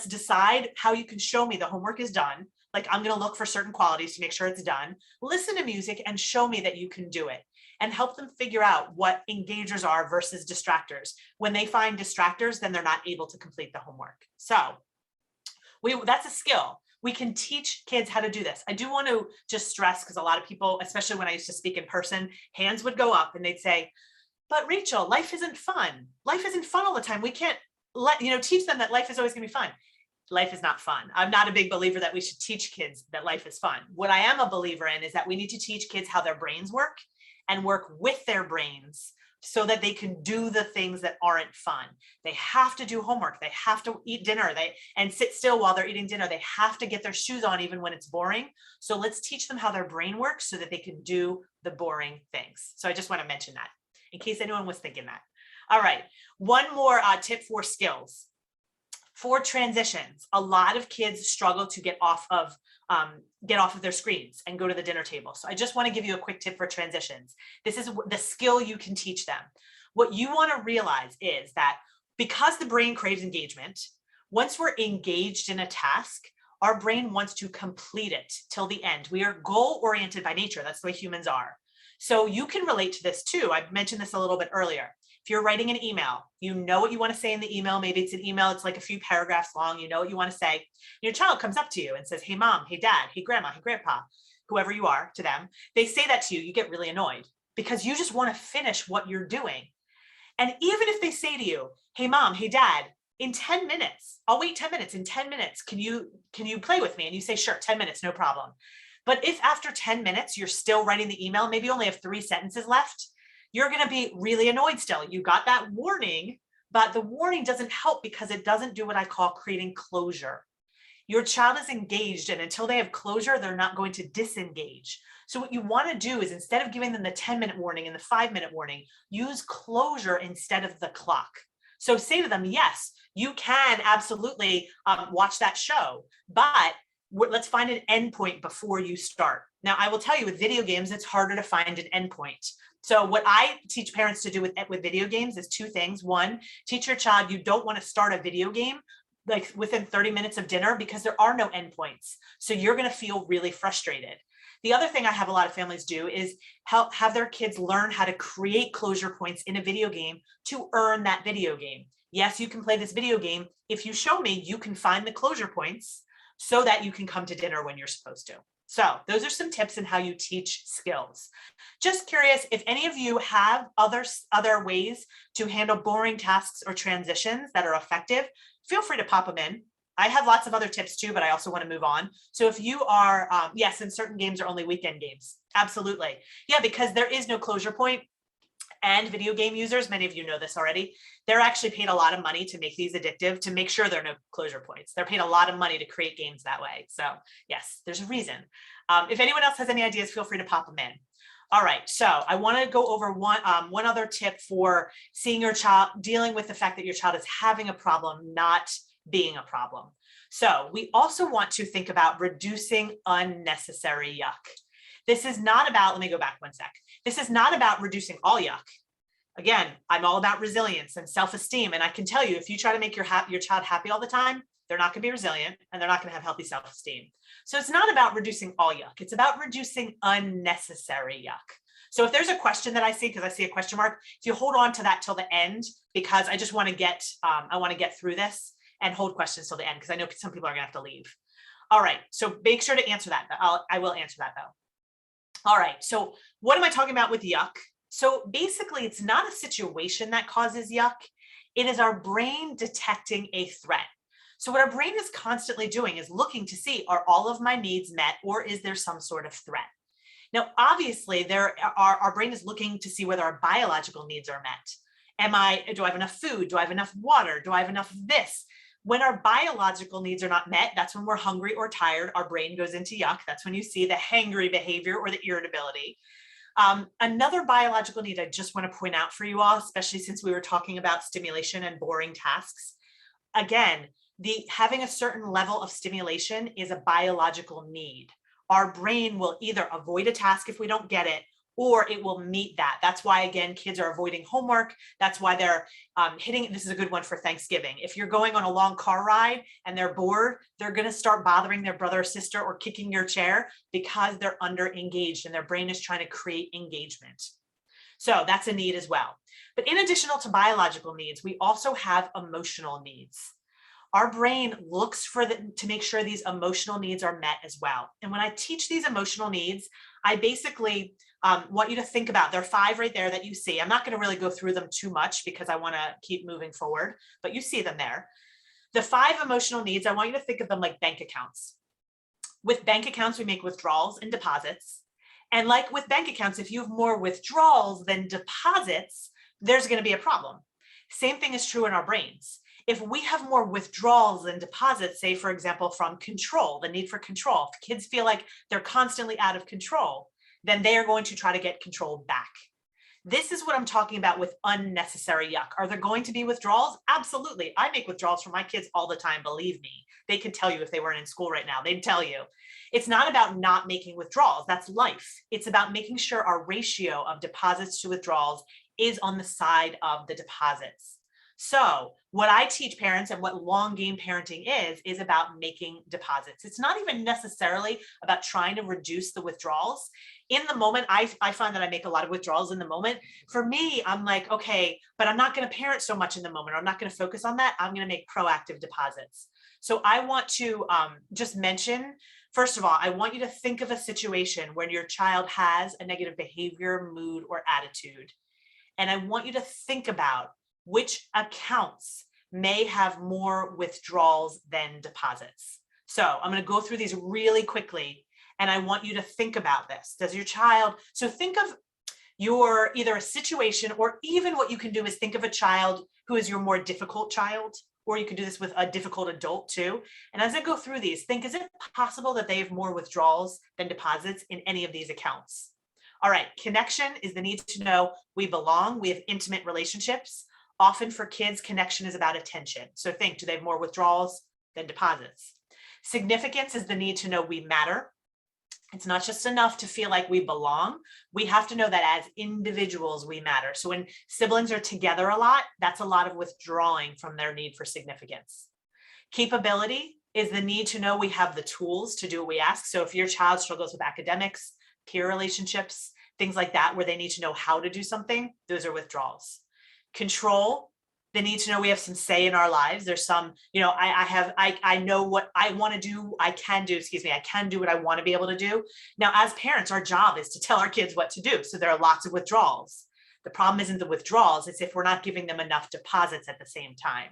decide how you can show me the homework is done. Like I'm going to look for certain qualities to make sure it's done. Listen to music and show me that you can do it, and help them figure out what engagers are versus distractors. When they find distractors, then they're not able to complete the homework. So that's a skill. We can teach kids how to do this. I do want to just stress, because a lot of people, especially when I used to speak in person, hands would go up and they'd say, but Rachel, life isn't fun. Life isn't fun all the time. We can't teach them that life is always going to be fun. Life is not fun. I'm not a big believer that we should teach kids that life is fun. What I am a believer in is that we need to teach kids how their brains work and work with their brains so that they can do the things that aren't fun. They have to do homework. They have to eat dinner and sit still while they're eating dinner. They have to get their shoes on even when it's boring. So let's teach them how their brain works so that they can do the boring things. So I just want to mention that, in case anyone was thinking that. All right, one more tip for skills. For transitions, a lot of kids struggle to get off of their screens and go to the dinner table. So I just want to give you a quick tip for transitions. This is the skill you can teach them. What you want to realize is that because the brain craves engagement, once we're engaged in a task, our brain wants to complete it till the end. We are goal-oriented by nature. That's the way humans are. So you can relate to this too. I mentioned this a little bit earlier. If you're writing an email, you know what you want to say in the email. Maybe it's an email, it's like a few paragraphs long. You know what you want to say. Your child comes up to you and says, hey, mom, hey, dad, hey, grandma, hey, grandpa, whoever you are to them. They say that to you. You get really annoyed because you just want to finish what you're doing. And even if they say to you, hey, mom, hey, dad, in 10 minutes, I'll wait 10 minutes. In 10 minutes, can you play with me? And you say, sure, 10 minutes, no problem. But if after 10 minutes, you're still writing the email, maybe you only have 3 sentences left, you're going to be really annoyed still. You got that warning, but the warning doesn't help because it doesn't do what I call creating closure. Your child is engaged, and until they have closure, they're not going to disengage. So what you want to do is, instead of giving them the 10-minute warning and the 5-minute warning, use closure instead of the clock. So say to them, yes, you can absolutely watch that show, but let's find an endpoint before you start. Now, I will tell you, with video games, it's harder to find an endpoint. So what I teach parents to do with video games is 2 things. 1, teach your child you don't want to start a video game like within 30 minutes of dinner, because there are no endpoints. So you're going to feel really frustrated. The other thing I have a lot of families do is have their kids learn how to create closure points in a video game to earn that video game. Yes, you can play this video game. If you show me, you can find the closure points so that you can come to dinner when you're supposed to. So those are some tips in how you teach skills. Just curious if any of you have other ways to handle boring tasks or transitions that are effective. Feel free to pop them in. I have lots of other tips too, but I also want to move on. So if you are, yes, and certain games are only weekend games. Absolutely. Yeah, because there is no closure point. And video game users, many of you know this already, they're actually paid a lot of money to make these addictive, to make sure there are no closure points. They're paid a lot of money to create games that way. So yes, there's a reason. If anyone else has any ideas, feel free to pop them in. All right, so I want to go over one other tip for seeing your child, dealing with the fact that your child is having a problem, not being a problem. So we also want to think about reducing unnecessary yuck. This is not about, let me go back one sec. This is not about reducing all yuck. Again, I'm all about resilience and self-esteem. And I can tell you, if you try to make your child happy all the time, they're not going to be resilient and they're not going to have healthy self-esteem. So it's not about reducing all yuck. It's about reducing unnecessary yuck. So if there's a question that I see, because I see a question mark, if you hold on to that till the end, because I just want to get, through this and hold questions till the end, because I know some people are gonna have to leave. All right, so make sure to answer that. I will answer that though. All right, so what am I talking about with yuck? So basically, it's not a situation that causes yuck. It is our brain detecting a threat. So what our brain is constantly doing is looking to see, are all of my needs met, or is there some sort of threat? Now, obviously, our brain is looking to see whether our biological needs are met. Do I have enough food? Do I have enough water? Do I have enough of this? When our biological needs are not met, that's when we're hungry or tired. Our brain goes into yuck. That's when you see the hangry behavior or the irritability. Another biological need I just want to point out for you all, especially since we were talking about stimulation and boring tasks. Again, having a certain level of stimulation is a biological need. Our brain will either avoid a task if we don't get it, or it will meet that. That's why, again, kids are avoiding homework. That's why they're hitting, this is a good one for Thanksgiving. If you're going on a long car ride and they're bored, they're gonna start bothering their brother or sister or kicking your chair because they're under engaged and their brain is trying to create engagement. So that's a need as well. But in addition to biological needs, we also have emotional needs. Our brain looks to make sure these emotional needs are met as well. And when I teach these emotional needs, I basically want you to think about, there are 5 right there that you see. I'm not going to really go through them too much because I want to keep moving forward, but you see them there. The 5 emotional needs, I want you to think of them like bank accounts. With bank accounts, we make withdrawals and deposits. And like with bank accounts, if you have more withdrawals than deposits, there's going to be a problem. Same thing is true in our brains. If we have more withdrawals than deposits, say, for example, from control, the need for control, if kids feel like they're constantly out of control, then they are going to try to get control back. This is what I'm talking about with unnecessary yuck. Are there going to be withdrawals? Absolutely. I make withdrawals for my kids all the time, believe me. They could tell you if they weren't in school right now, they'd tell you. It's not about not making withdrawals. That's life. It's about making sure our ratio of deposits to withdrawals is on the side of the deposits. So what I teach parents and what long game parenting is about making deposits. It's not even necessarily about trying to reduce the withdrawals. In the moment, I find that I make a lot of withdrawals in the moment. For me, I'm like, okay, but I'm not going to parent so much in the moment. I'm not going to focus on that. I'm going to make proactive deposits. So I want to just mention, first of all, I want you to think of a situation where your child has a negative behavior, mood, or attitude. And I want you to think about which accounts may have more withdrawals than deposits. So I'm going to go through these really quickly, and I want you to think about this. Does your child, so think of your either a situation, or even what you can do is think of a child who is your more difficult child, or you could do this with a difficult adult too. And as I go through these, think, is it possible that they have more withdrawals than deposits in any of these accounts? All right, connection is the need to know we belong, we have intimate relationships. Often for kids, connection is about attention. So think, do they have more withdrawals than deposits? Significance is the need to know we matter. It's not just enough to feel like we belong. We have to know that as individuals, we matter. So when siblings are together a lot, that's a lot of withdrawing from their need for significance. Capability is the need to know we have the tools to do what we ask. So if your child struggles with academics, peer relationships, things like that, where they need to know how to do something, those are withdrawals. Control, the need to know we have some say in our lives. There's some, I know what I want to do. I can do what I want to be able to do. Now, as parents, our job is to tell our kids what to do. So there are lots of withdrawals. The problem isn't the withdrawals, it's if we're not giving them enough deposits at the same time.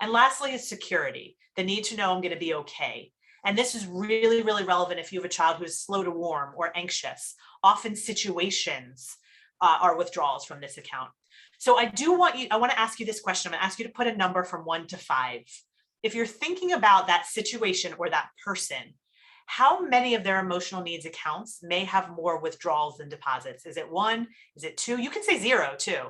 And lastly is security, the need to know I'm going to be okay. And this is really, really relevant if you have a child who is slow to warm or anxious. Often situations are withdrawals from this account. So I want to ask you this question. I'm going to ask you to put a number from 1 to 5. If you're thinking about that situation or that person, how many of their emotional needs accounts may have more withdrawals than deposits? Is it 1? Is it 2? You can say 0 too.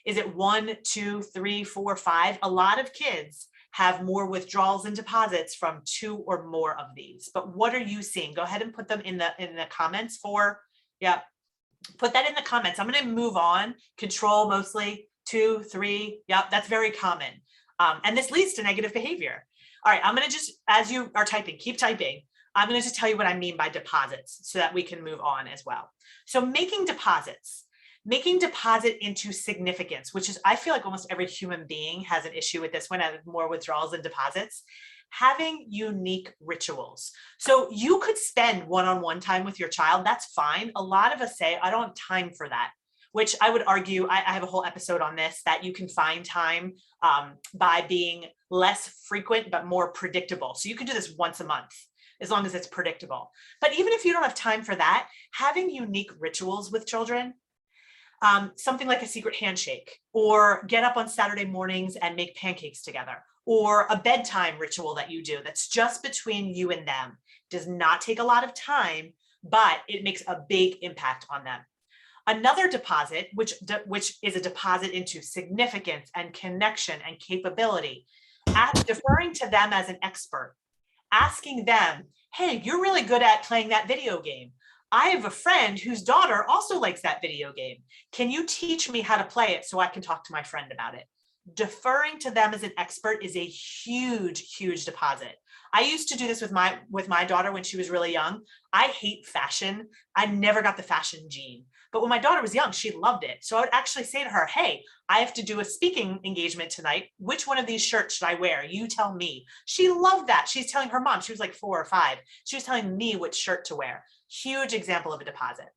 Is it 1, 2, 3, 4, 5? A lot of kids have more withdrawals than deposits from 2 or more of these. But what are you seeing? Go ahead and put them in the comments for, yeah. Put that in the comments. I'm going to move on. Control mostly, 2, 3. Yep, that's very common. And this leads to negative behavior. All right, I'm going to just, as you are typing, keep typing. I'm going to just tell you what I mean by deposits so that we can move on as well. So making deposit into significance, which is, I feel like almost every human being has an issue with this one, and more withdrawals than deposits. Having unique rituals. So you could spend one-on-one time with your child. That's fine. A lot of us say, I don't have time for that, which I would argue, I have a whole episode on this, that you can find time by being less frequent, but more predictable. So you can do this once a month, as long as it's predictable. But even if you don't have time for that, having unique rituals with children, something like a secret handshake, or get up on Saturday mornings and make pancakes together, or a bedtime ritual that you do that's just between you and them, does not take a lot of time, but it makes a big impact on them. Another deposit, which is a deposit into significance and connection and capability, deferring to them as an expert, asking them, hey, you're really good at playing that video game. I have a friend whose daughter also likes that video game. Can you teach me how to play it so I can talk to my friend about it? Deferring to them as an expert is a huge, huge deposit. I used to do this with my daughter when she was really young. I hate fashion. I never got the fashion gene. But when my daughter was young, she loved it. So I would actually say to her, hey, I have to do a speaking engagement tonight. Which one of these shirts should I wear? You tell me. She loved that. She's telling her mom, she was like 4 or 5. She was telling me which shirt to wear. Huge example of a deposit.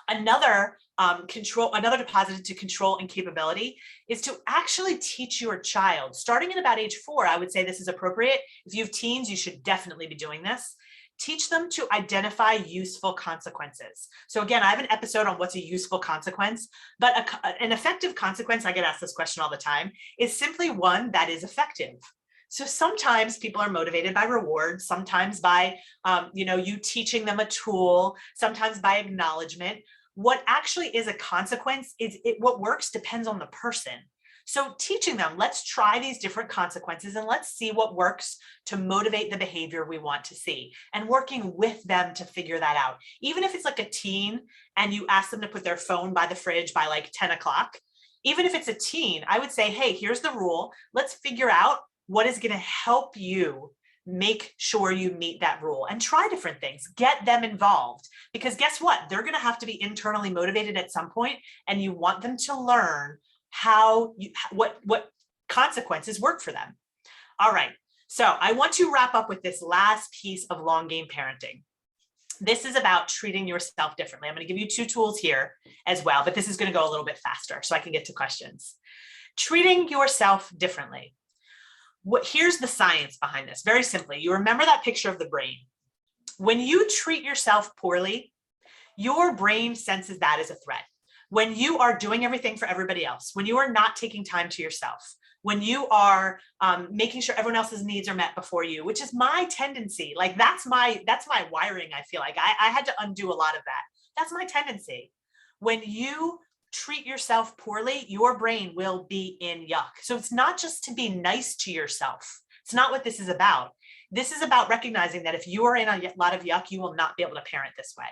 Another deposit to control and capability is to actually teach your child, starting at about age 4, I would say this is appropriate. If you have teens, you should definitely be doing this. Teach them to identify useful consequences. So again, I have an episode on what's a useful consequence, but an effective consequence, I get asked this question all the time, is simply one that is effective. So sometimes people are motivated by rewards, sometimes by you teaching them a tool, sometimes by acknowledgement. What actually is a consequence is what works depends on the person. So teaching them, let's try these different consequences and let's see what works to motivate the behavior we want to see, and working with them to figure that out. Even if it's like a teen and you ask them to put their phone by the fridge by like 10 o'clock, even if it's a teen, I would say, hey, here's the rule. Let's figure out what is going to help you make sure you meet that rule, and try different things. Get them involved, because guess what? They're going to have to be internally motivated at some point, and you want them to learn what consequences work for them. All right. So I want to wrap up with this last piece of long game parenting. This is about treating yourself differently. I'm going to give you 2 tools here as well, but this is going to go a little bit faster so I can get to questions. Treating yourself differently. Here's the science behind this. Very simply, you remember that picture of the brain. When you treat yourself poorly, your brain senses that as a threat. When you are doing everything for everybody else, when you are not taking time to yourself, when you are making sure everyone else's needs are met before you, which is my tendency. Like that's my wiring. I feel like I had to undo a lot of that. That's my tendency. When you treat yourself poorly, your brain will be in yuck. So it's not just to be nice to yourself. It's not what this is about. This is about recognizing that if you are in a lot of yuck, you will not be able to parent this way.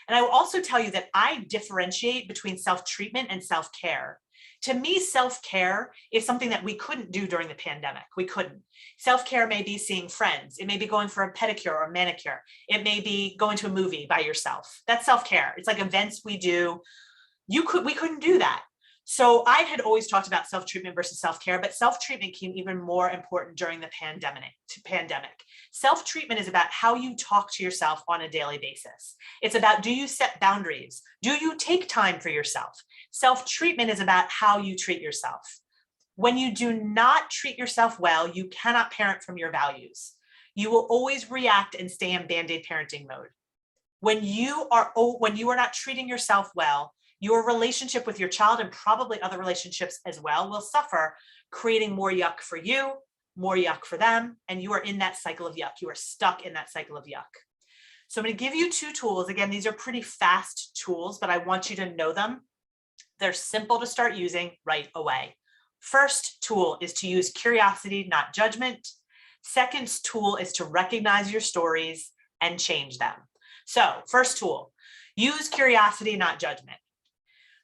And I will also tell you that I differentiate between self-treatment and self-care. To me, self-care is something that we couldn't do during the pandemic. We couldn't. Self-care may be seeing friends. It may be going for a pedicure or a manicure. It may be going to a movie by yourself. That's self-care. It's like events we do. We couldn't do that. So I had always talked about self-treatment versus self-care, but self-treatment became even more important during the pandemic. Self-treatment is about how you talk to yourself on a daily basis. It's about, do you set boundaries? Do you take time for yourself? Self-treatment is about how you treat yourself. When you do not treat yourself well, you cannot parent from your values. You will always react and stay in Bandaid parenting mode. When you are not treating yourself well, your relationship with your child, and probably other relationships as well, will suffer, creating more yuck for you, more yuck for them, and you are in that cycle of yuck. You are stuck in that cycle of yuck. So I'm going to give you 2 tools. Again, these are pretty fast tools, but I want you to know them. They're simple to start using right away. First tool is to use curiosity, not judgment. Second tool is to recognize your stories and change them. So first tool, use curiosity, not judgment.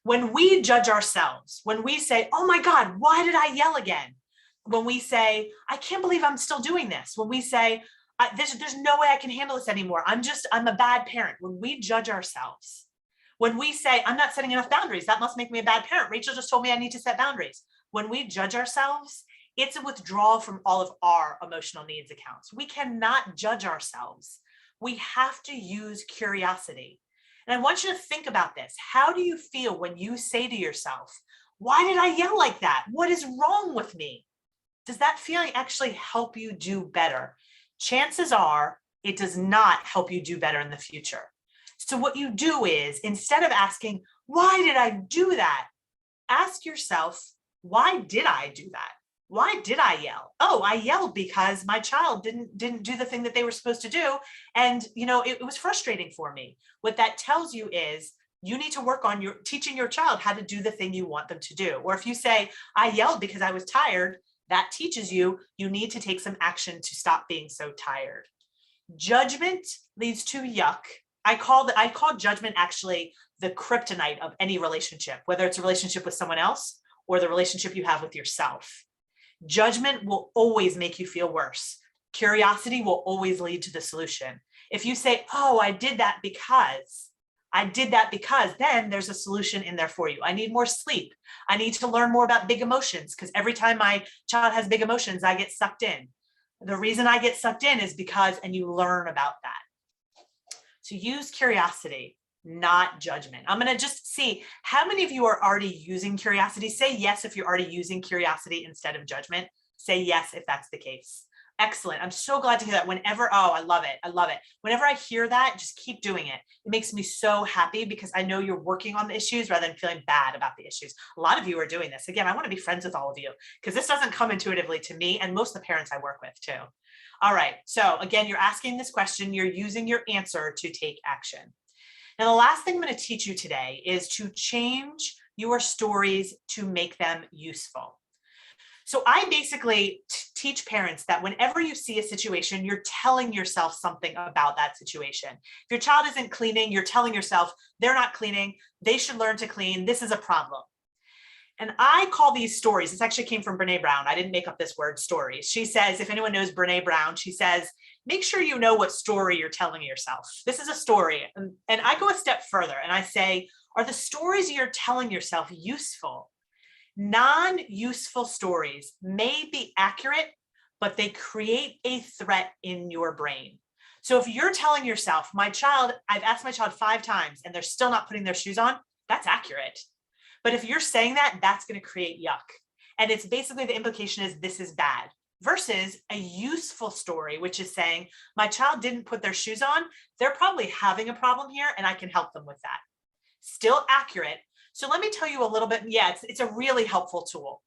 When we judge ourselves, when we say, oh my God, why did I yell again? When we say, I can't believe I'm still doing this. When we say, there's no way I can handle this anymore. I'm a bad parent. When we judge ourselves, when we say, I'm not setting enough boundaries, that must make me a bad parent. Rachel just told me I need to set boundaries. When we judge ourselves, it's a withdrawal from all of our emotional needs accounts. We cannot judge ourselves. We have to use curiosity. And I want you to think about this. How do you feel when you say to yourself, why did I yell like that? What is wrong with me? Does that feeling actually help you do better? Chances are it does not help you do better in the future. So what you do is, instead of asking, why did I do that? Ask yourself, why did I do that? Why did I yell? Oh, I yelled because my child didn't do the thing that they were supposed to do. And, it was frustrating for me. What that tells you is you need to work on teaching your child how to do the thing you want them to do. Or if you say, I yelled because I was tired, that teaches you need to take some action to stop being so tired. Judgment leads to yuck. I call judgment actually the kryptonite of any relationship, whether it's a relationship with someone else or the relationship you have with yourself. Judgment will always make you feel worse. Curiosity will always lead to the solution. If you say, oh, I did that because, then there's a solution in there for you. I need more sleep. I need to learn more about big emotions because every time my child has big emotions, I get sucked in. The reason I get sucked in is because, and you learn about that. So use curiosity, not judgment. I'm going to just see how many of you are already using curiosity. Say yes if you're already using curiosity instead of judgment. Say yes if that's the case. Excellent. I'm so glad to hear that. I love it. I love it. Whenever I hear that, just keep doing it. It makes me so happy because I know you're working on the issues rather than feeling bad about the issues. A lot of you are doing this. Again, I want to be friends with all of you because this doesn't come intuitively to me and most of the parents I work with too. All right. So again, you're asking this question, you're using your answer to take action. Now, the last thing I'm going to teach you today is to change your stories to make them useful. So I basically teach parents that whenever you see a situation, you're telling yourself something about that situation. If your child isn't cleaning, you're telling yourself they're not cleaning, they should learn to clean, this is a problem. And I call these stories, this actually came from Brene Brown. I didn't make up this word, stories. She says, if anyone knows Brene Brown, she says, make sure you know what story you're telling yourself. This is a story. And I go a step further and I say, are the stories you're telling yourself useful? Non-useful stories may be accurate, but they create a threat in your brain. So if you're telling yourself, I've asked my child 5 times and they're still not putting their shoes on, that's accurate. But if you're saying that, that's going to create yuck. And it's basically the implication is this is bad versus a useful story, which is saying my child didn't put their shoes on. They're probably having a problem here and I can help them with that. Still accurate. So let me tell you a little bit. Yeah, it's a really helpful tool.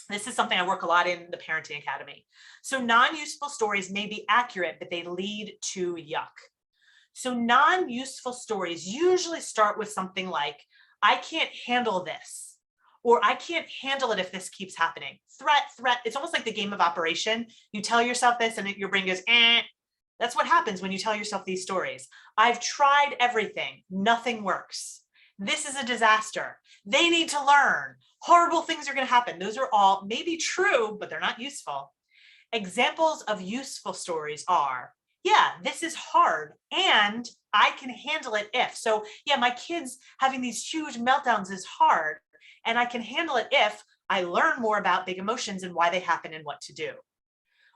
This is something I work a lot in the Parenting Academy. So non-useful stories may be accurate, but they lead to yuck. So non-useful stories usually start with something like, I can't handle this, or I can't handle it if this keeps happening. Threat. It's almost like the game of Operation. You tell yourself this and your brain goes, eh. That's what happens when you tell yourself these stories. I've tried everything. Nothing works. This is a disaster. They need to learn. Horrible things are going to happen. Those are all maybe true, but they're not useful. Examples of useful stories are, yeah, this is hard and I can handle it if. So yeah, my kids having these huge meltdowns is hard and I can handle it if I learn more about big emotions and why they happen and what to do.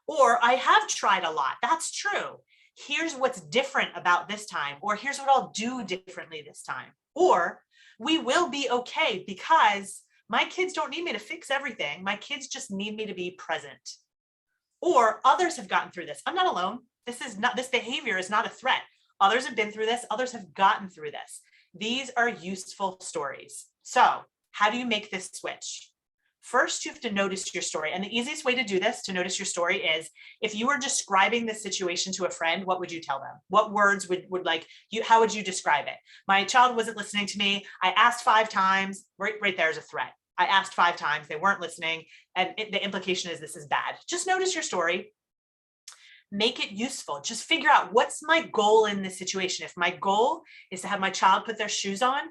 Or I have tried a lot. That's true. Here's what's different about this time, or here's what I'll do differently this time. Or we will be okay because my kids don't need me to fix everything. My kids just need me to be present. Or others have gotten through this. I'm not alone. This behavior is not a threat. Others have been through this. Others have gotten through this. These are useful stories. So how do you make this switch? First, you have to notice your story. And the easiest way to do this, to notice your story, is if you were describing this situation to a friend, what would you tell them? What words how would you describe it? My child wasn't listening to me. I asked 5 times. Right there's a threat. I asked 5 times. They weren't listening. And the implication is this is bad. Just notice your story. Make it useful. Just figure out what's my goal in this situation. If my goal is to have my child put their shoes on,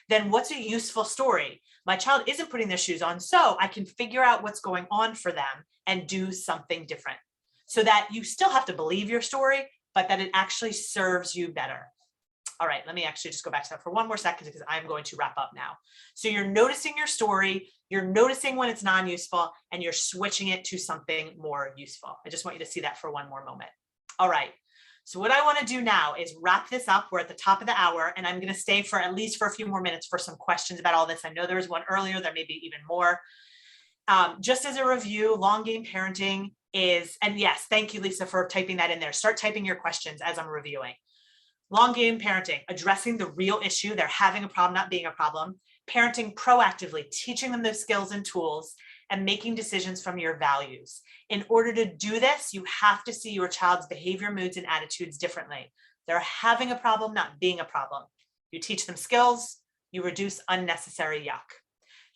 then what's a useful story? My child isn't putting their shoes on, so I can figure out what's going on for them and do something different. so that you still have to believe your story, but that it actually serves you better. All right, let me actually just go back to that for one more second because I'm going to wrap up now. So you're noticing your story, you're noticing when it's non-useful, and you're switching it to something more useful. I just want you to see that for one more moment. All right, so what I want to do now is wrap this up. We're at the top of the hour, and I'm going to stay for at least for a few more minutes for some questions about all this. I know there was one earlier, there may be even more. Just as a review, Longgame Parenting is, and yes, thank you, Lisa, for typing that in there. Start typing your questions as I'm reviewing. Longgame Parenting, addressing the real issue. They're having a problem, not being a problem. Parenting proactively, teaching them those skills and tools, and making decisions from your values. In order to do this, you have to see your child's behavior, moods, and attitudes differently. They're having a problem, not being a problem. You teach them skills, you reduce unnecessary yuck.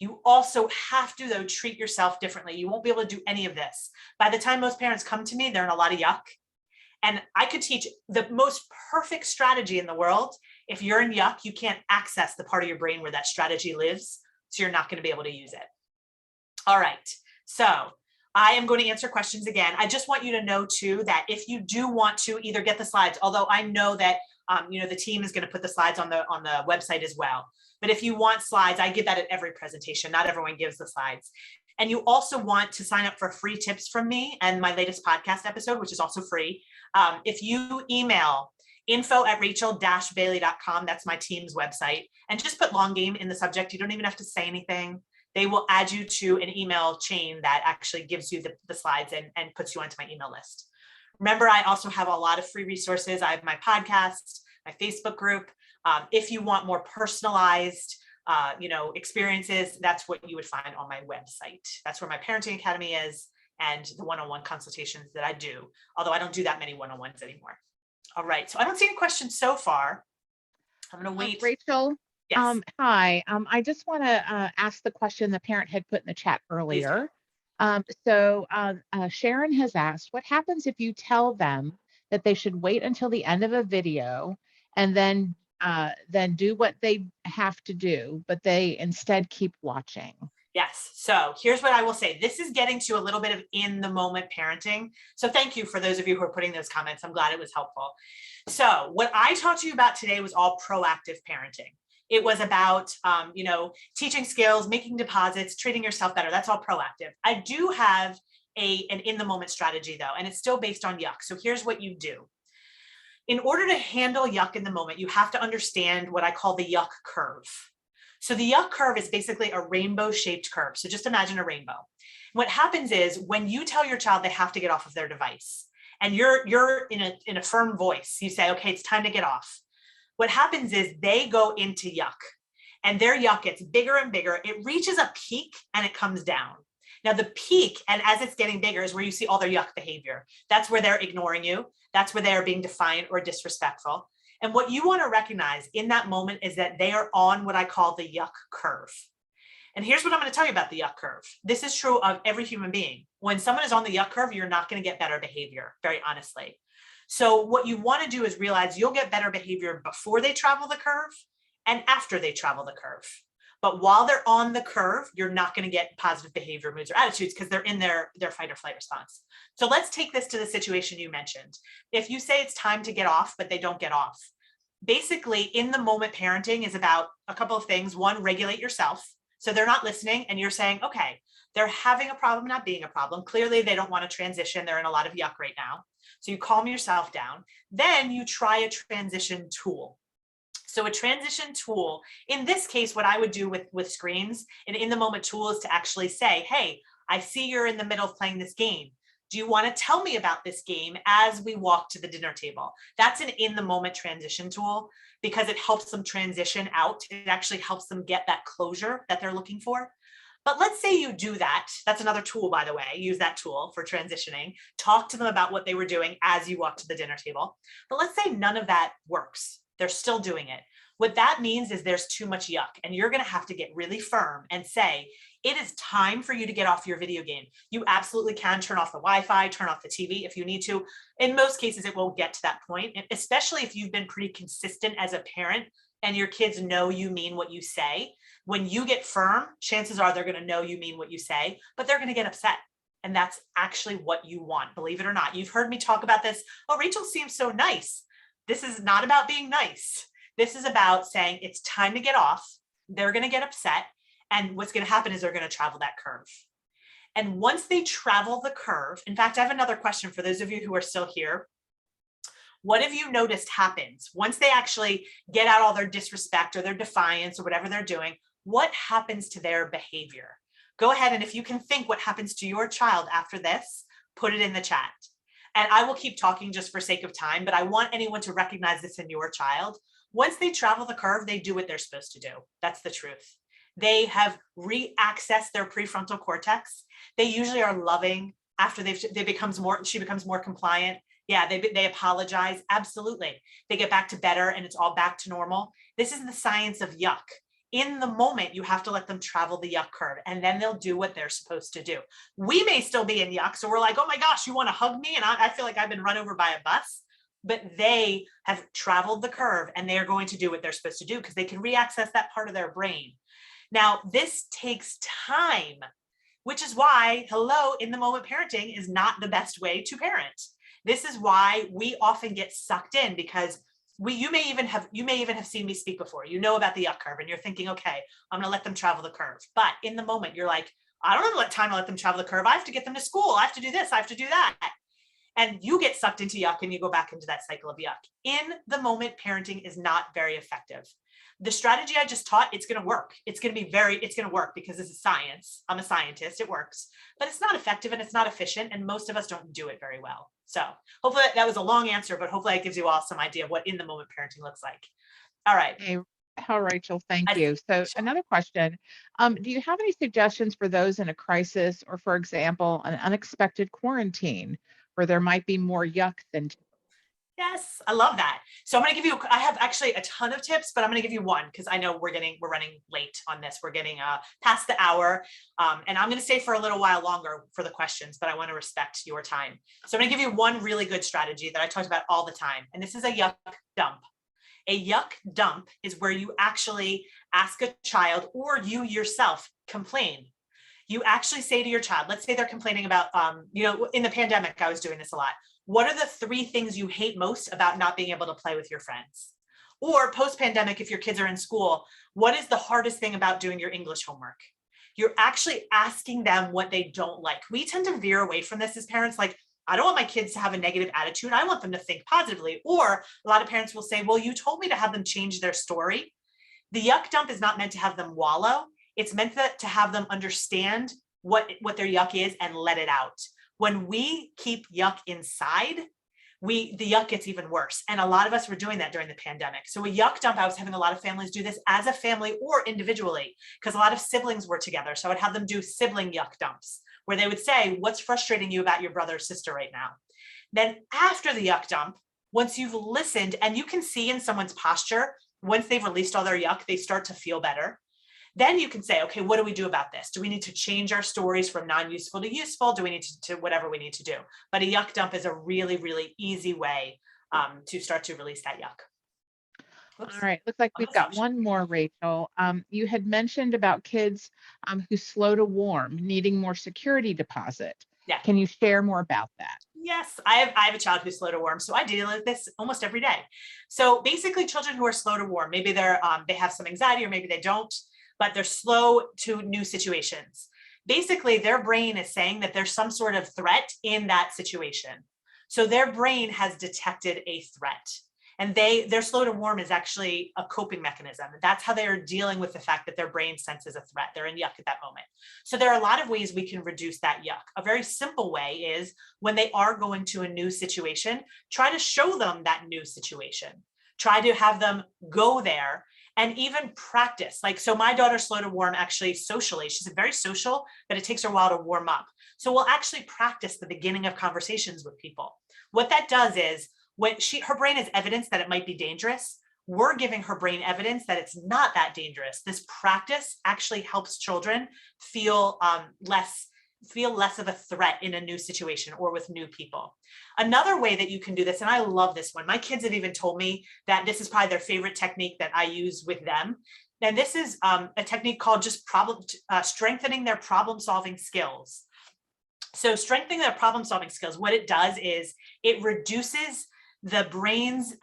You also have to, though, treat yourself differently. You won't be able to do any of this. By the time most parents come to me, they're in a lot of yuck. And I could teach the most perfect strategy in the world. If you're in yuck, you can't access the part of your brain where that strategy lives. So you're not going to be able to use it. All right. So I am going to answer questions again. I just want you to know too, that if you do want to either get the slides, although I know that, the team is going to put the slides on the website as well. But if you want slides, I give that at every presentation. Not everyone gives the slides. And you also want to sign up for free tips from me and my latest podcast episode, which is also free. If you email info@rachel-bailey.com, that's my team's website, and just put Longgame in the subject. You don't even have to say anything. They will add you to an email chain that actually gives you the slides and puts you onto my email list. Remember, I also have a lot of free resources. I have my podcast, my Facebook group. If you want more personalized experiences, that's what you would find on my website. That's where my parenting academy is, and the one-on-one consultations that I do, although I don't do that many one-on-ones anymore. All right, so I don't see any questions so far. I'm going to wait. Rachel, Yes. hi. I just want to ask the question the parent had put in the chat earlier. Sharon has asked, what happens if you tell them that they should wait until the end of a video and then do what they have to do, but they instead keep watching? Yes. So here's what I will say. This is getting to a little bit of in the moment parenting. So thank you for those of you who are putting those comments. I'm glad it was helpful. So what I talked to you about today was all proactive parenting. It was about, teaching skills, making deposits, treating yourself better. That's all proactive. I do have an in the moment strategy though, and it's still based on yuck. So here's what you do. In order to handle yuck in the moment, you have to understand what I call the yuck curve. So the yuck curve is basically a rainbow shaped curve. So just imagine a rainbow. What happens is when you tell your child they have to get off of their device and you're in a firm voice, you say, okay, it's time to get off. What happens is they go into yuck and their yuck gets bigger and bigger. It reaches a peak and it comes down. Now the peak, and as it's getting bigger, is where you see all their yuck behavior. That's where they're ignoring you. That's where they are being defiant or disrespectful. And what you want to recognize in that moment is that they are on what I call the yuck curve. And here's what I'm going to tell you about the yuck curve. This is true of every human being. When someone is on the yuck curve, you're not going to get better behavior, very honestly. So what you want to do is realize you'll get better behavior before they travel the curve and after they travel the curve. But while they're on the curve, you're not going to get positive behavior, moods, or attitudes because they're in their fight or flight response. So let's take this to the situation you mentioned. If you say it's time to get off, but they don't get off, basically in the moment parenting is about a couple of things. One, regulate yourself. So they're not listening and you're saying, okay, they're having a problem, not being a problem. Clearly they don't want to transition. They're in a lot of yuck right now. So you calm yourself down. Then you try a transition tool. So a transition tool, in this case, what I would do with screens, an in the moment tool is to actually say, hey, I see you're in the middle of playing this game. Do you want to tell me about this game as we walk to the dinner table? That's an in the moment transition tool because it helps them transition out. It actually helps them get that closure that they're looking for. But let's say you do that. That's another tool, by the way. Use that tool for transitioning. Talk to them about what they were doing as you walk to the dinner table. But let's say none of that works. They're still doing it. What that means is there's too much yuck and you're going to have to get really firm and say, it is time for you to get off your video game. You absolutely can turn off the Wi-Fi, turn off the TV if you need to. In most cases, it won't get to that point, and especially if you've been pretty consistent as a parent and your kids know you mean what you say. When you get firm, chances are they're going to know you mean what you say, but they're going to get upset. And that's actually what you want, believe it or not. You've heard me talk about this. Oh, Rachel seems so nice. This is not about being nice. This is about saying it's time to get off. They're going to get upset. And what's going to happen is they're going to travel that curve. And once they travel the curve, in fact, I have another question for those of you who are still here. What have you noticed happens once they actually get out all their disrespect or their defiance or whatever they're doing? What happens to their behavior? Go ahead, and if you can think what happens to your child after this, put it in the chat. And I will keep talking just for sake of time, but I want anyone to recognize this in your child. Once they travel the curve, they do what they're supposed to do. That's the truth. They have re-accessed their prefrontal cortex. They usually are loving after she becomes more compliant. Yeah, they apologize. Absolutely. They get back to better and it's all back to normal. This is the science of yuck. In the moment, you have to let them travel the yuck curve and then they'll do what they're supposed to do. We may still be in yuck. So we're like, oh my gosh, you want to hug me? And I feel like I've been run over by a bus, but they have traveled the curve and they are going to do what they're supposed to do because they can re-access that part of their brain. Now, this takes time, which is why, in the moment parenting is not the best way to parent. This is why we often get sucked in because you may even have seen me speak before. You know about the yuck curve and you're thinking, okay, I'm going to let them travel the curve. But in the moment, you're like, I don't have time to let them travel the curve. I have to get them to school. I have to do this. I have to do that. And you get sucked into yuck and you go back into that cycle of yuck. In the moment, parenting is not very effective. The strategy I just taught, it's going to work. It's going to work because this is science. I'm a scientist. It works, but it's not effective and it's not efficient. And most of us don't do it very well. So hopefully that was a long answer, but hopefully it gives you all some idea of what in the moment parenting looks like. All right. Hey, Rachel, thank you. So another question, do you have any suggestions for those in a crisis or, for example, an unexpected quarantine where there might be more yuck than? Yes, I love that. So I'm going to give you, I have actually a ton of tips, but I'm going to give you one because I know we're running late on this. We're getting past the hour and I'm going to stay for a little while longer for the questions, but I want to respect your time. So I'm going to give you one really good strategy that I talk about all the time. And this is a yuck dump. A yuck dump is where you actually ask a child or you yourself complain. You actually say to your child, let's say they're complaining about, in the pandemic, I was doing this a lot. What are the 3 things you hate most about not being able to play with your friends? Or post-pandemic, if your kids are in school, what is the hardest thing about doing your English homework? You're actually asking them what they don't like. We tend to veer away from this as parents. Like, I don't want my kids to have a negative attitude. I want them to think positively. Or a lot of parents will say, well, you told me to have them change their story. The yuck dump is not meant to have them wallow. It's meant to have them understand what their yuck is and let it out. When we keep yuck inside, the yuck gets even worse. And a lot of us were doing that during the pandemic. So a yuck dump, I was having a lot of families do this as a family or individually, because a lot of siblings were together. So I would have them do sibling yuck dumps where they would say, what's frustrating you about your brother or sister right now? Then after the yuck dump, once you've listened and you can see in someone's posture, once they've released all their yuck, they start to feel better. Then you can say, okay, what do we do about this? Do we need to change our stories from non-useful to useful? Do we need to whatever we need to do? But a yuck dump is a really, really easy way to start to release that yuck. Oops. All right, looks like we've got one more, Rachel. You had mentioned about kids who slow to warm, needing more security deposit. Yeah. Can you share more about that? Yes, I have a child who's slow to warm, so I deal with this almost every day. So basically, children who are slow to warm, maybe they have some anxiety or maybe they don't, but they're slow to new situations. Basically, their brain is saying that there's some sort of threat in that situation. So their brain has detected a threat. And their slow to warm is actually a coping mechanism. That's how they are dealing with the fact that their brain senses a threat. They're in yuck at that moment. So there are a lot of ways we can reduce that yuck. A very simple way is when they are going to a new situation, try to show them that new situation. Try to have them go there and even practice. Like, so my daughter's slow to warm actually socially. She's very social, but it takes her a while to warm up. So we'll actually practice the beginning of conversations with people. What that does is when her brain has evidence that it might be dangerous, we're giving her brain evidence that it's not that dangerous. This practice actually helps children feel less of a threat in a new situation or with new people. Another way that you can do this, and I love this one, my kids have even told me that this is probably their favorite technique that I use with them. And this is a technique called just strengthening their problem-solving skills. So strengthening their problem solving skills, what it does is it reduces the brain's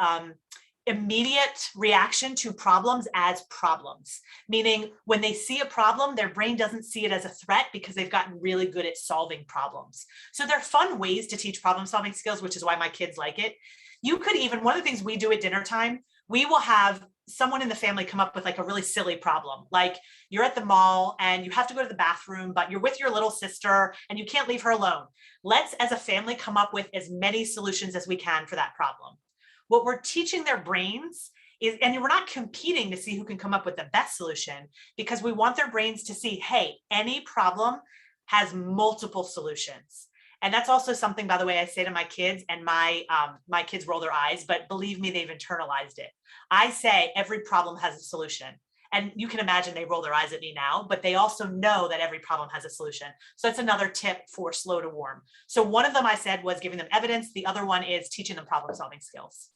immediate reaction to problems as problems, meaning when they see a problem, their brain doesn't see it as a threat because they've gotten really good at solving problems. So they're fun ways to teach problem solving skills, which is why my kids like it. You could even, one of the things we do at dinner time, we will have someone in the family come up with like a really silly problem. Like you're at the mall and you have to go to the bathroom, but you're with your little sister and you can't leave her alone. Let's, as a family, come up with as many solutions as we can for that problem. What we're teaching their brains is, and we're not competing to see who can come up with the best solution, because we want their brains to see, hey, any problem has multiple solutions. And that's also something, by the way, I say to my kids, and my kids roll their eyes, but believe me, they've internalized it. I say every problem has a solution. And you can imagine they roll their eyes at me now, but they also know that every problem has a solution. So that's another tip for slow to warm. So one of them I said was giving them evidence. The other one is teaching them problem solving skills.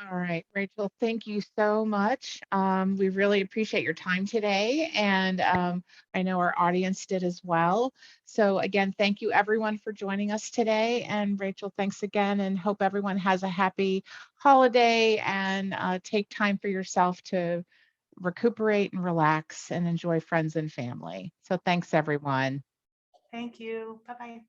All right, Rachel, thank you so much. We really appreciate your time today, and I know our audience did as well. So again, thank you everyone for joining us today. And Rachel, thanks again, and hope everyone has a happy holiday and take time for yourself to recuperate and relax and enjoy friends and family. So thanks everyone. Thank you. Bye-bye.